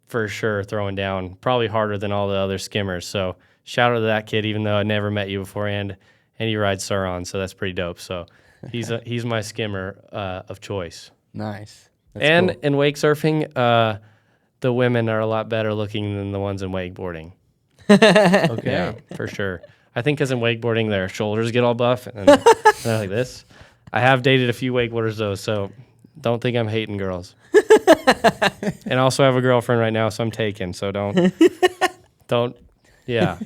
for sure throwing down probably harder than all the other skimmers. So shout out to that kid, even though I never met you beforehand. And you ride Suron, so that's pretty dope. So he's my skimmer of choice. Nice. That's and cool. in wake surfing, the women are a lot better looking than the ones in wakeboarding. Okay. Yeah, for sure. I think because in wakeboarding, their shoulders get all buff and they're like this. I have dated a few wakeboarders, though, so don't think I'm hating girls. And I also have a girlfriend right now, so I'm taken. So don't, yeah.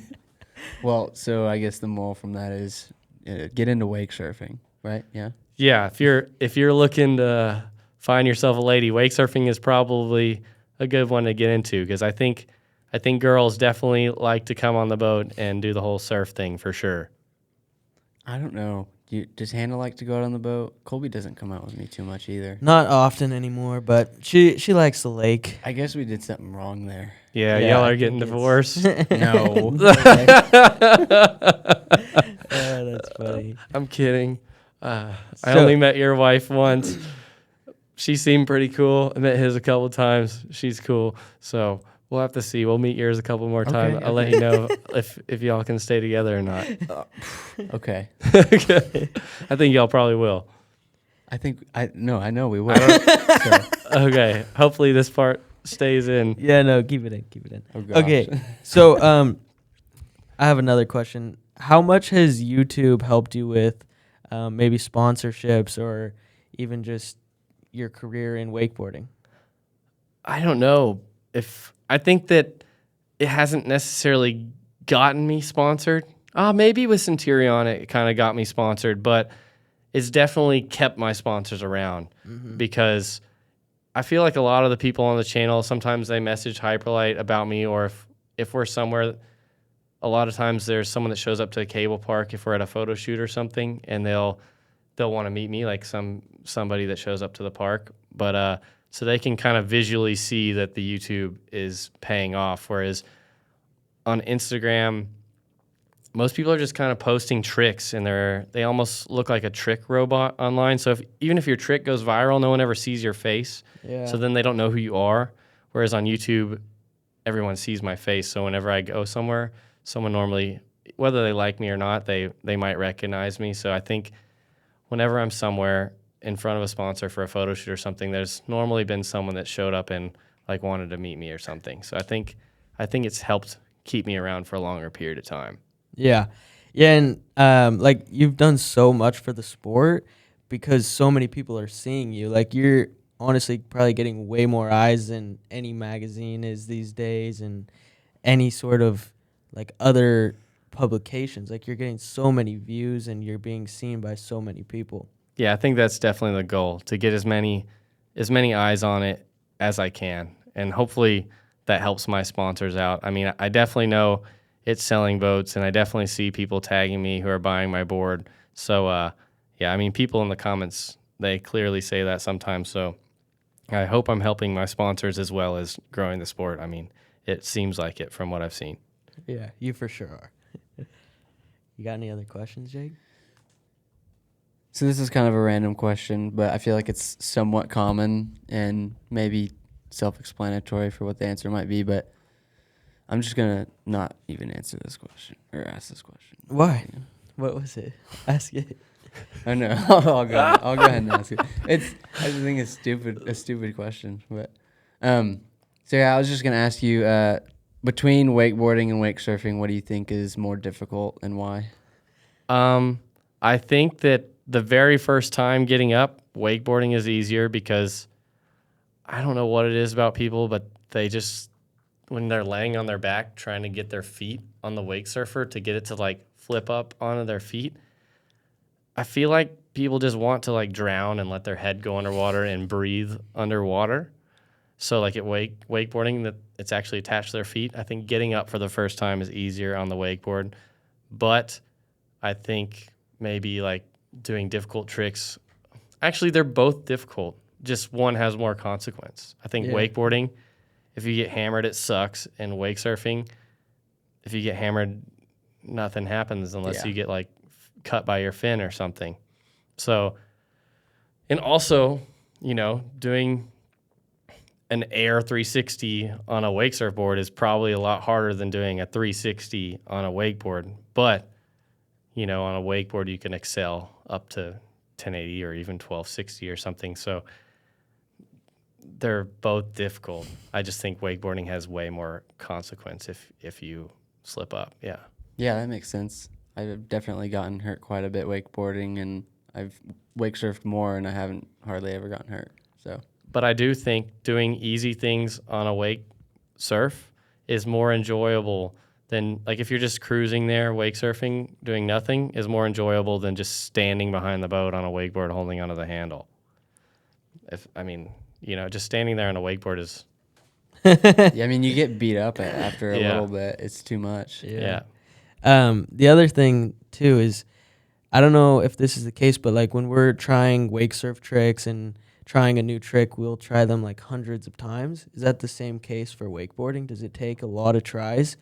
Well, so I guess the moral from that is get into wake surfing, right? Yeah. Yeah, if you're looking to find yourself a lady, wake surfing is probably a good one to get into because I think girls definitely like to come on the boat and do the whole surf thing for sure. I don't know. Does Hannah like to go out on the boat? Colby doesn't come out with me too much either. Not often anymore, but she likes the lake. I guess we did something wrong there. Yeah, Yeah, y'all I are getting think divorced. No. That's funny. I'm kidding. I So- only met your wife once. She seemed pretty cool. I met his a couple times. She's cool. So we'll have to see. We'll meet yours a couple more times. Okay, I'll let you know if y'all can stay together or not. Okay. Okay. I think y'all probably will. I know we will. So, Okay. Hopefully this part stays in. Yeah, no, keep it in. oh gosh. Okay, so I have another question. How much has YouTube helped you with maybe sponsorships or even just your career in wakeboarding? I don't know I think that it hasn't necessarily gotten me sponsored. Maybe with Centurion it kind of got me sponsored, but it's definitely kept my sponsors around because I feel like a lot of the people on the channel, sometimes they message Hyperlight about me, or if we're somewhere, a lot of times there's someone that shows up to a cable park if we're at a photo shoot or something, and they'll want to meet me, like somebody that shows up to the park. But so they can kind of visually see that the YouTube is paying off. Whereas on Instagram, most people are just kind of posting tricks, and they almost look like a trick robot online. So even if your trick goes viral, no one ever sees your face. Yeah. So then they don't know who you are. Whereas on YouTube, everyone sees my face. So whenever I go somewhere, someone normally, whether they like me or not, they might recognize me. So I think whenever I'm somewhere in front of a sponsor for a photo shoot or something, there's normally been someone that showed up and like wanted to meet me or something. So I think it's helped keep me around for a longer period of time. Yeah, and like you've done so much for the sport because so many people are seeing you. Like you're honestly probably getting way more eyes than any magazine is these days, and any sort of like other publications. Like you're getting so many views, and you're being seen by so many people. Yeah, I think that's definitely the goal, to get as many eyes on it as I can. And hopefully that helps my sponsors out. I mean, I definitely know it's selling boats, and I definitely see people tagging me who are buying my board. So, yeah, I mean, people in the comments, they clearly say that sometimes. So I hope I'm helping my sponsors as well as growing the sport. I mean, it seems like it from what I've seen. Yeah, you for sure are. You got any other questions, Jake? So this is kind of a random question, but I feel like it's somewhat common and maybe self-explanatory for what the answer might be, but I'm just going to not even answer this question or ask this question. Why? What was it? Ask it. I know. I'll go ahead and ask it. I just think it's a stupid question, but so yeah, I was just going to ask you between wakeboarding and wake surfing, what do you think is more difficult and why? I think that the very first time getting up, wakeboarding is easier because I don't know what it is about people, but they just, when they're laying on their back trying to get their feet on the wake surfer to get it to like flip up onto their feet, I feel like people just want to like drown and let their head go underwater and breathe underwater. So like at wakeboarding, that it's actually attached to their feet. I think getting up for the first time is easier on the wakeboard, but I think maybe like doing difficult tricks. Actually, they're both difficult. Just one has more consequence. I think wakeboarding, if you get hammered, it sucks. And wake surfing, if you get hammered, nothing happens unless you get like cut by your fin or something. So, and also, you know, doing an air 360 on a wake surfboard is probably a lot harder than doing a 360 on a wakeboard. But, you know, on a wakeboard, you can excel up to 1080 or even 1260 or something. So they're both difficult. I just think wakeboarding has way more consequence if you slip up. Yeah. Yeah, that makes sense. I've definitely gotten hurt quite a bit wakeboarding, and I've wake surfed more, and I haven't hardly ever gotten hurt. So, but I do think doing easy things on a wake surf is more enjoyable than, like, if you're just cruising there, wake surfing, doing nothing is more enjoyable than just standing behind the boat on a wakeboard holding onto the handle. Just standing there on a wakeboard is... yeah, I mean, you get beat up after a little bit. It's too much. Yeah. The other thing, too, is I don't know if this is the case, but, like, when we're trying wake surf tricks and trying a new trick, we'll try them, like, hundreds of times. Is that the same case for wakeboarding? Does it take a lot of tries?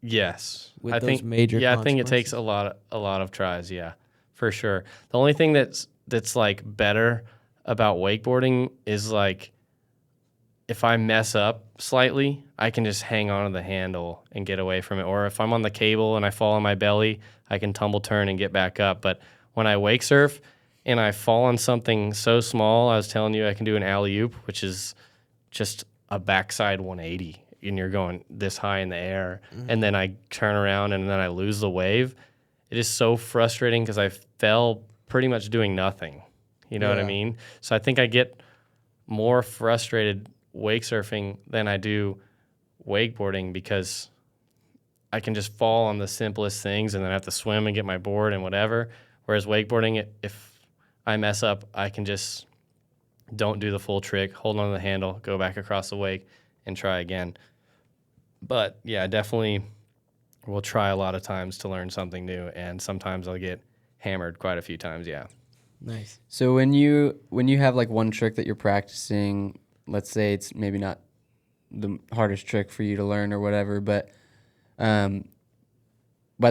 Yes. With I those think major I think it consequences? takes a lot of tries, yeah, for sure. The only thing that's like better about wakeboarding is, like, if I mess up slightly, I can just hang on to the handle and get away from it. Or if I'm on the cable and I fall on my belly, I can tumble turn and get back up. But when I wake surf and I fall on something so small, I was telling you I can do an alley-oop, which is just a backside 180, and you're going this high in the air, and then I turn around and then I lose the wave. It is so frustrating because I fell pretty much doing nothing. You know what I mean? So I think I get more frustrated wake surfing than I do wakeboarding because I can just fall on the simplest things and then I have to swim and get my board and whatever. Whereas wakeboarding, if I mess up, I can just don't do the full trick, hold on to the handle, go back across the wake, and try again. But yeah, definitely will try a lot of times to learn something new, and sometimes I'll get hammered quite a few times, yeah. Nice. So when you have like one trick that you're practicing, let's say it's maybe not the hardest trick for you to learn or whatever, but by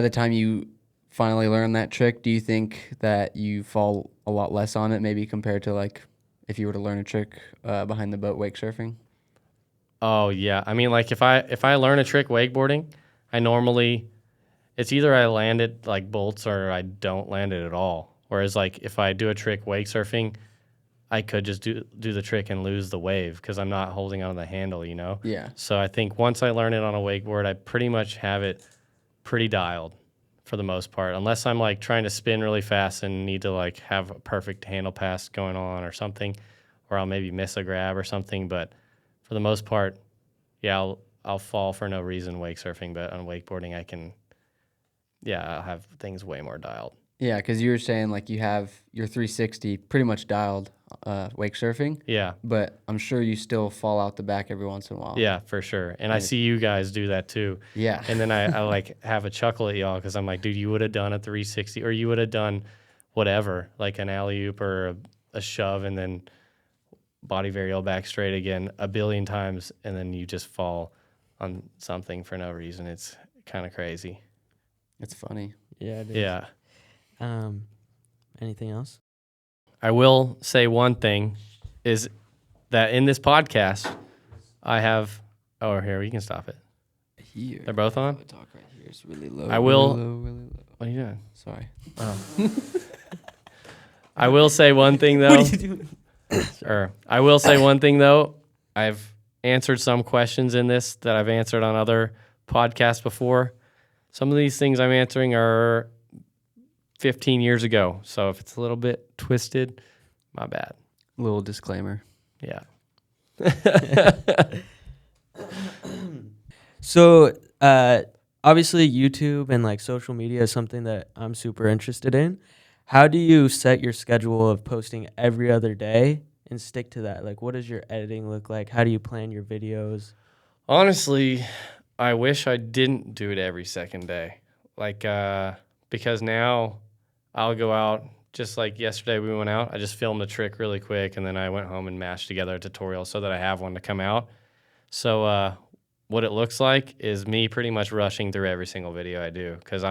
the time you finally learn that trick, do you think that you fall a lot less on it, maybe compared to like if you were to learn a trick behind the boat wake surfing? Oh yeah, I mean, like if I learn a trick wakeboarding, I normally, it's either I land it like bolts or I don't land it at all. Whereas like if I do a trick wake surfing, I could just do the trick and lose the wave because I'm not holding onto the handle, you know? Yeah. So I think once I learn it on a wakeboard, I pretty much have it pretty dialed for the most part, unless I'm like trying to spin really fast and need to like have a perfect handle pass going on or something, or I'll maybe miss a grab or something. But for the most part, yeah, I'll fall for no reason wake surfing, but on wakeboarding I'll have things way more dialed. Yeah, because you were saying like you have your 360 pretty much dialed wake surfing. Yeah. But I'm sure you still fall out the back every once in a while. Yeah, for sure. And I see you guys do that too. Yeah. And then I like have a chuckle at y'all because I'm like, dude, you would have done a 360 or you would have done whatever, like an alley-oop or a shove and then body varial back straight again a billion times, and then you just fall on something for no reason. It's kind of crazy. It's funny. Yeah. It is. Yeah. Anything else? I will say one thing is that in this podcast, I have. Oh, here we can stop it. Here. They're both on. Talk right here. It's really low. I will. Really low, really low. What are you doing? Sorry. Oh. I will say one thing though. What are you doing? Or I will say one thing though. I've answered some questions in this that I've answered on other podcasts before. Some of these things I'm answering are 15 years ago. So if it's a little bit twisted, my bad. Little disclaimer. Yeah. So, obviously, YouTube and like social media is something that I'm super interested in. How do you set your schedule of posting every other day and stick to that? Like, what does your editing look like? How do you plan your videos? Honestly, I wish I didn't do it every second day. Like, because now I'll go out, just like yesterday we went out, I just filmed a trick really quick and then I went home and mashed together a tutorial so that I have one to come out. So, what it looks like is me pretty much rushing through every single video I do because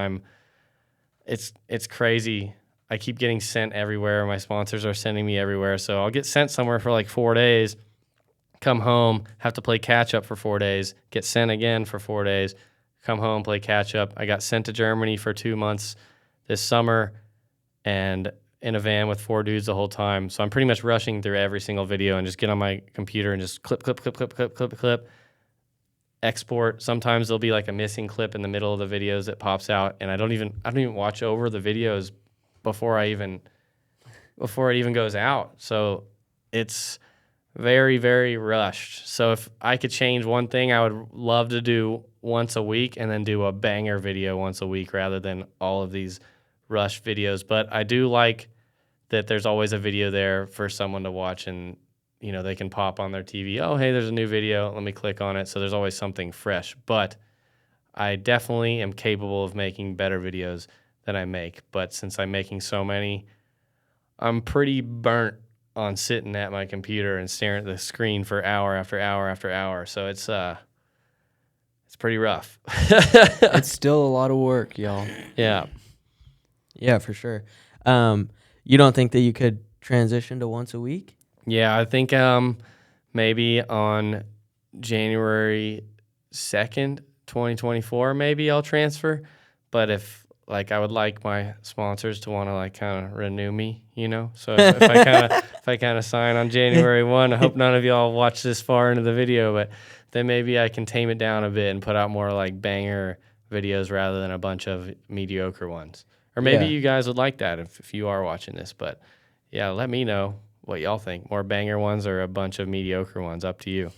it's crazy. I keep getting sent everywhere. My sponsors are sending me everywhere. So I'll get sent somewhere for like 4 days, come home, have to play catch up for 4 days, get sent again for 4 days, come home, play catch up. I got sent to Germany for 2 months this summer and in a van with 4 dudes the whole time. So I'm pretty much rushing through every single video and just get on my computer and just clip, export. Sometimes there'll be like a missing clip in the middle of the videos that pops out and I don't even watch over the videos before it even goes out. So it's very, very rushed. So if I could change one thing, I would love to do once a week and then do a banger video once a week rather than all of these rushed videos. But I do like that there's always a video there for someone to watch and you know, they can pop on their TV, oh, hey, there's a new video, let me click on it. So there's always something fresh. But I definitely am capable of making better videos than I make. But since I'm making so many, I'm pretty burnt on sitting at my computer and staring at the screen for hour after hour after hour. So it's pretty rough. It's still a lot of work, y'all. Yeah. Yeah, for sure. You don't think that you could transition to once a week? Yeah, I think maybe on January 2nd, 2024, maybe I'll transfer. But if like I would like my sponsors to want to like kind of renew me, you know. So if I kind of sign on January 1, I hope none of y'all watch this far into the video, but then maybe I can tame it down a bit and put out more like banger videos rather than a bunch of mediocre ones. Or maybe you guys would like that if you are watching this. But yeah, let me know what y'all think. More banger ones or a bunch of mediocre ones, up to you.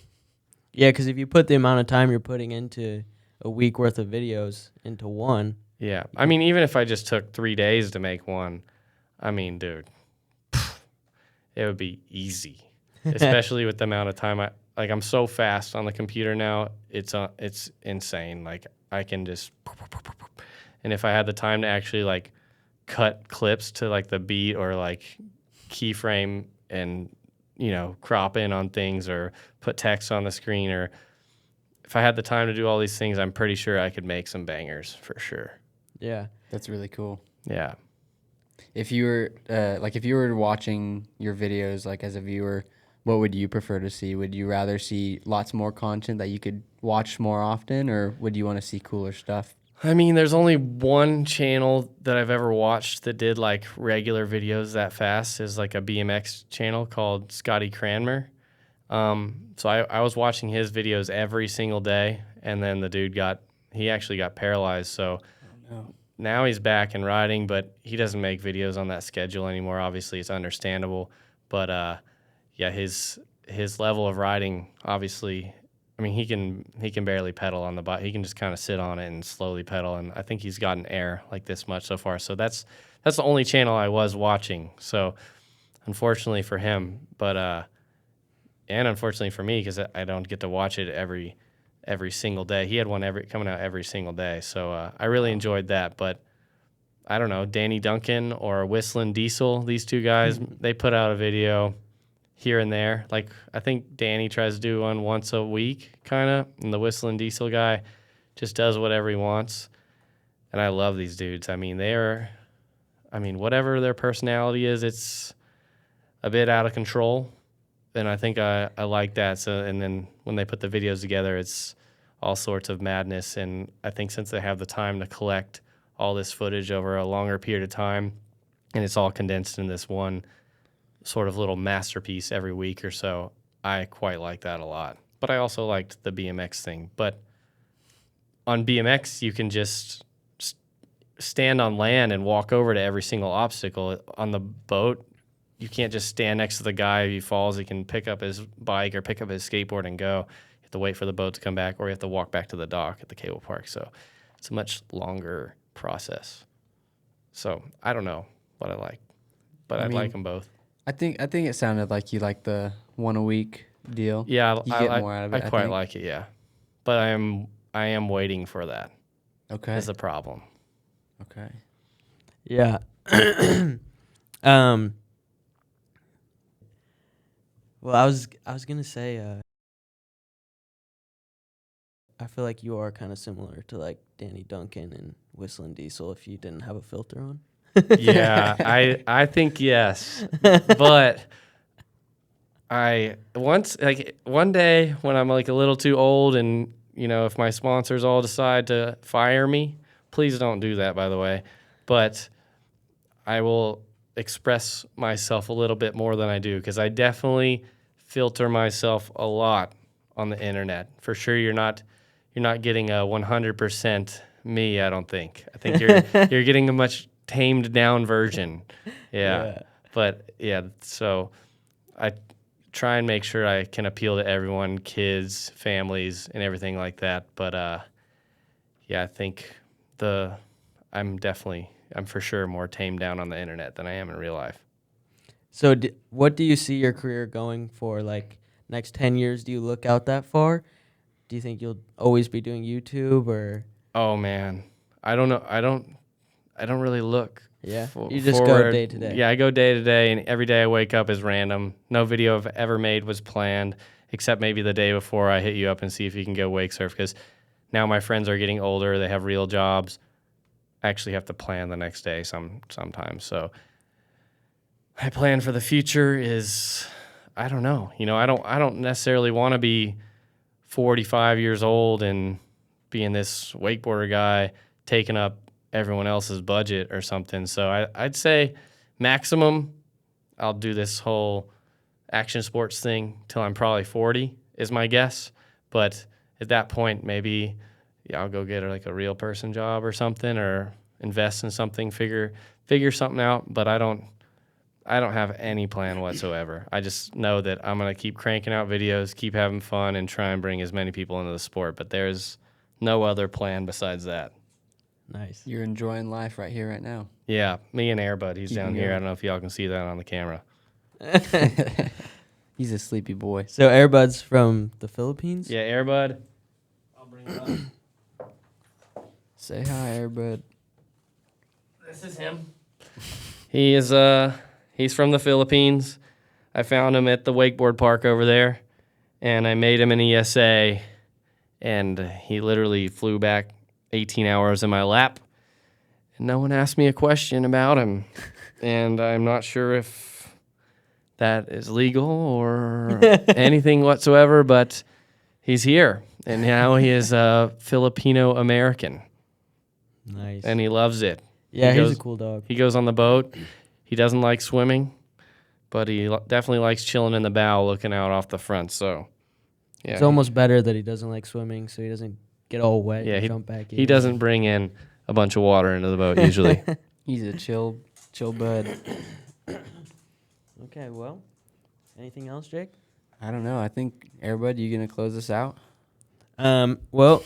Yeah, because if you put the amount of time you're putting into a week worth of videos into one. Yeah. I mean, even if I just took 3 days to make one, I mean, dude, it would be easy, especially with the amount of time I'm so fast on the computer now. It's insane. Like I can just, and if I had the time to actually like cut clips to like the beat or like keyframe and, you know, crop in on things or put text on the screen, or if I had the time to do all these things, I'm pretty sure I could make some bangers for sure. Yeah. That's really cool. Yeah. If you were watching your videos like as a viewer, what would you prefer to see? Would you rather see lots more content that you could watch more often, or would you want to see cooler stuff? I mean, there's only one channel that I've ever watched that did like regular videos that fast, is like a BMX channel called Scotty Cranmer. So I was watching his videos every single day, and then the dude actually got paralyzed. So now he's back and riding, but he doesn't make videos on that schedule anymore. Obviously, it's understandable. But yeah, his level of riding, obviously, I mean, he can barely pedal on the bike. He can just kind of sit on it and slowly pedal, and I think he's gotten air like this much so far. So that's the only channel I was watching. So unfortunately for him, but and unfortunately for me because I don't get to watch it every single day. He had one coming out every single day, so I really enjoyed that. But I don't know, Danny Duncan or Whistling Diesel, these two guys, they put out a video here and there. Like, I think Danny tries to do one once a week, kind of, and the Whistling Diesel guy just does whatever he wants. And I love these dudes. I mean, whatever their personality is, it's a bit out of control. And I think I like that. So, and then when they put the videos together, it's all sorts of madness. And I think since they have the time to collect all this footage over a longer period of time, and it's all condensed in this one sort of little masterpiece every week or so, I quite like that a lot. But I also liked the BMX thing. But on BMX, you can just stand on land and walk over to every single obstacle. On the boat, you can't just stand next to the guy. If he falls, he can pick up his bike or pick up his skateboard and go. You have to wait for the boat to come back, or you have to walk back to the dock at the cable park. So it's a much longer process. So I don't know what I like, but I like them both. I think it sounded like you like the one a week deal. Yeah, you get more out of it. I quite like it. Yeah, but I am waiting for that. Okay. Is the problem. Okay. Yeah. Well, I was gonna say, I feel like you are kind of similar to like Danny Duncan and Whistling Diesel if you didn't have a filter on. Yeah, I think yes, but one day when I'm like a little too old, and if my sponsors all decide to fire me, please don't do that, by the way, but I will express myself a little bit more than I do, because I definitely filter myself a lot on the internet. For sure, you're not getting a 100% me. I don't think. I think you're getting a much tamed down version. Yeah. But yeah, so I try and make sure I can appeal to everyone, kids, families, and everything like that. But yeah, I think I'm for sure more tamed down on the internet than I am in real life. So what do you see your career going for? Like next 10 years, do you look out that far? Do you think you'll always be doing YouTube or? Oh man, I don't know. I don't really look. Yeah, you just go day to day. Yeah, I go day to day, and every day I wake up is random. No video I've ever made was planned, except maybe the day before I hit you up and see if you can go wake surf, because now my friends are getting older. They have real jobs. I actually have to plan the next day sometimes. So my plan for the future is, I don't know. I don't necessarily want to be 45 years old and being this wakeboarder guy taking up everyone else's budget or something. So I'd say maximum I'll do this whole action sports thing till I'm probably 40 is my guess. But at that point, maybe I'll go get like a real person job or something, or invest in something, figure something out. But I don't have any plan whatsoever. I just know that I'm going to keep cranking out videos, keep having fun, and try and bring as many people into the sport. But there's no other plan besides that. Nice. You're enjoying life right here, right now. Yeah, me and Airbud, he's down here. I don't know if y'all can see that on the camera. He's a sleepy boy. So Airbud's from the Philippines? Yeah, Airbud. I'll bring it up. Say hi, Airbud. This is him. He's from the Philippines. I found him at the wakeboard park over there, and I made him an ESA, and he literally flew back 18 hours in my lap, and no one asked me a question about him. And I'm not sure if that is legal or anything whatsoever, but he's here, and now he is a Filipino American. Nice. And he loves it. Yeah, he's a cool dog. He goes on the boat. He doesn't like swimming, but he definitely likes chilling in the bow looking out off the front. So, yeah. It's almost better that he doesn't like swimming, so he doesn't get all wet and jump back in. He doesn't bring in a bunch of water into the boat usually. He's a chill bud. Okay, well, anything else, Jake? I don't know. I think, Airbud, you going to close this out? Well,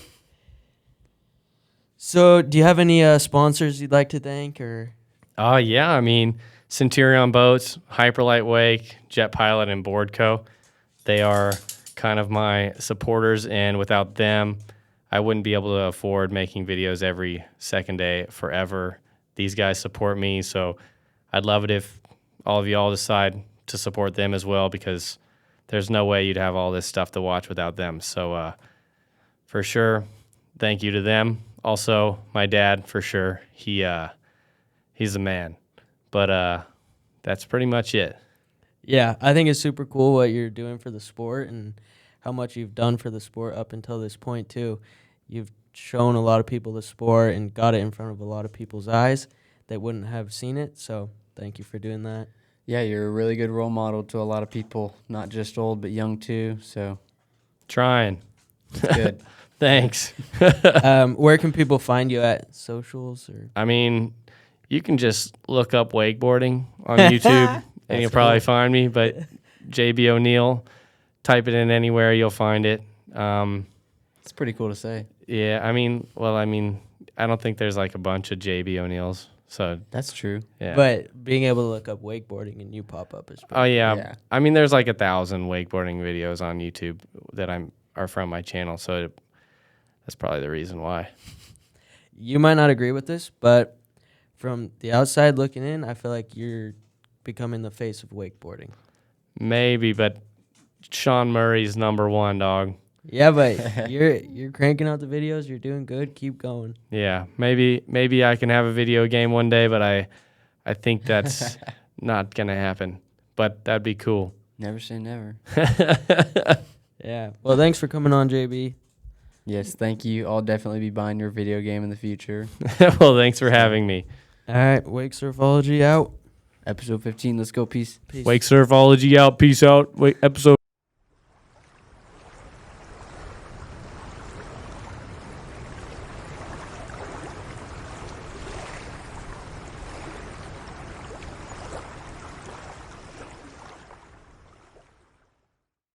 so do you have any sponsors you'd like to thank, or? Yeah. I mean, Centurion Boats, Hyperlight Wake, Jet Pilot, and Boardco. They are kind of my supporters, and without them, I wouldn't be able to afford making videos every second day forever. These guys support me, so I'd love it if all of y'all decide to support them as well, because there's no way you'd have all this stuff to watch without them. So for sure, thank you to them. Also, my dad, for sure. He's the man. But that's pretty much it. Yeah, I think it's super cool what you're doing for the sport and how much you've done for the sport up until this point, too. You've shown a lot of people the sport and got it in front of a lot of people's eyes that wouldn't have seen it. So thank you for doing that. Yeah, you're a really good role model to a lot of people, not just old, but young too. So Trying. it's good. Thanks. Where can people find you at socials? Or I mean, you can just look up wakeboarding on YouTube and you'll probably find me. But JB ONeill, type it in anywhere, you'll find it. It's pretty cool to say. Yeah, I mean, I don't think there's like a bunch of JB ONeills. So That's true. yeah. But being able to look up wakeboarding and you pop up is Oh yeah. Yeah. I mean, there's like 1,000 wakeboarding videos on YouTube that are from my channel, so that's probably the reason why. You might not agree with this, but from the outside looking in, I feel like you're becoming the face of wakeboarding. Maybe, but Sean Murray's #1, dog. Yeah, but you're cranking out the videos. You're doing good. Keep going. Yeah, maybe I can have a video game one day, but I think that's not gonna happen. But that'd be cool. Never say never. Yeah. Well, thanks for coming on, JB. Yes, thank you. I'll definitely be buying your video game in the future. Well, thanks for having me. All right. Wake Surfology out. Episode 15. Let's go. Peace. Peace. Wake Surfology out. Peace out. Wake episode.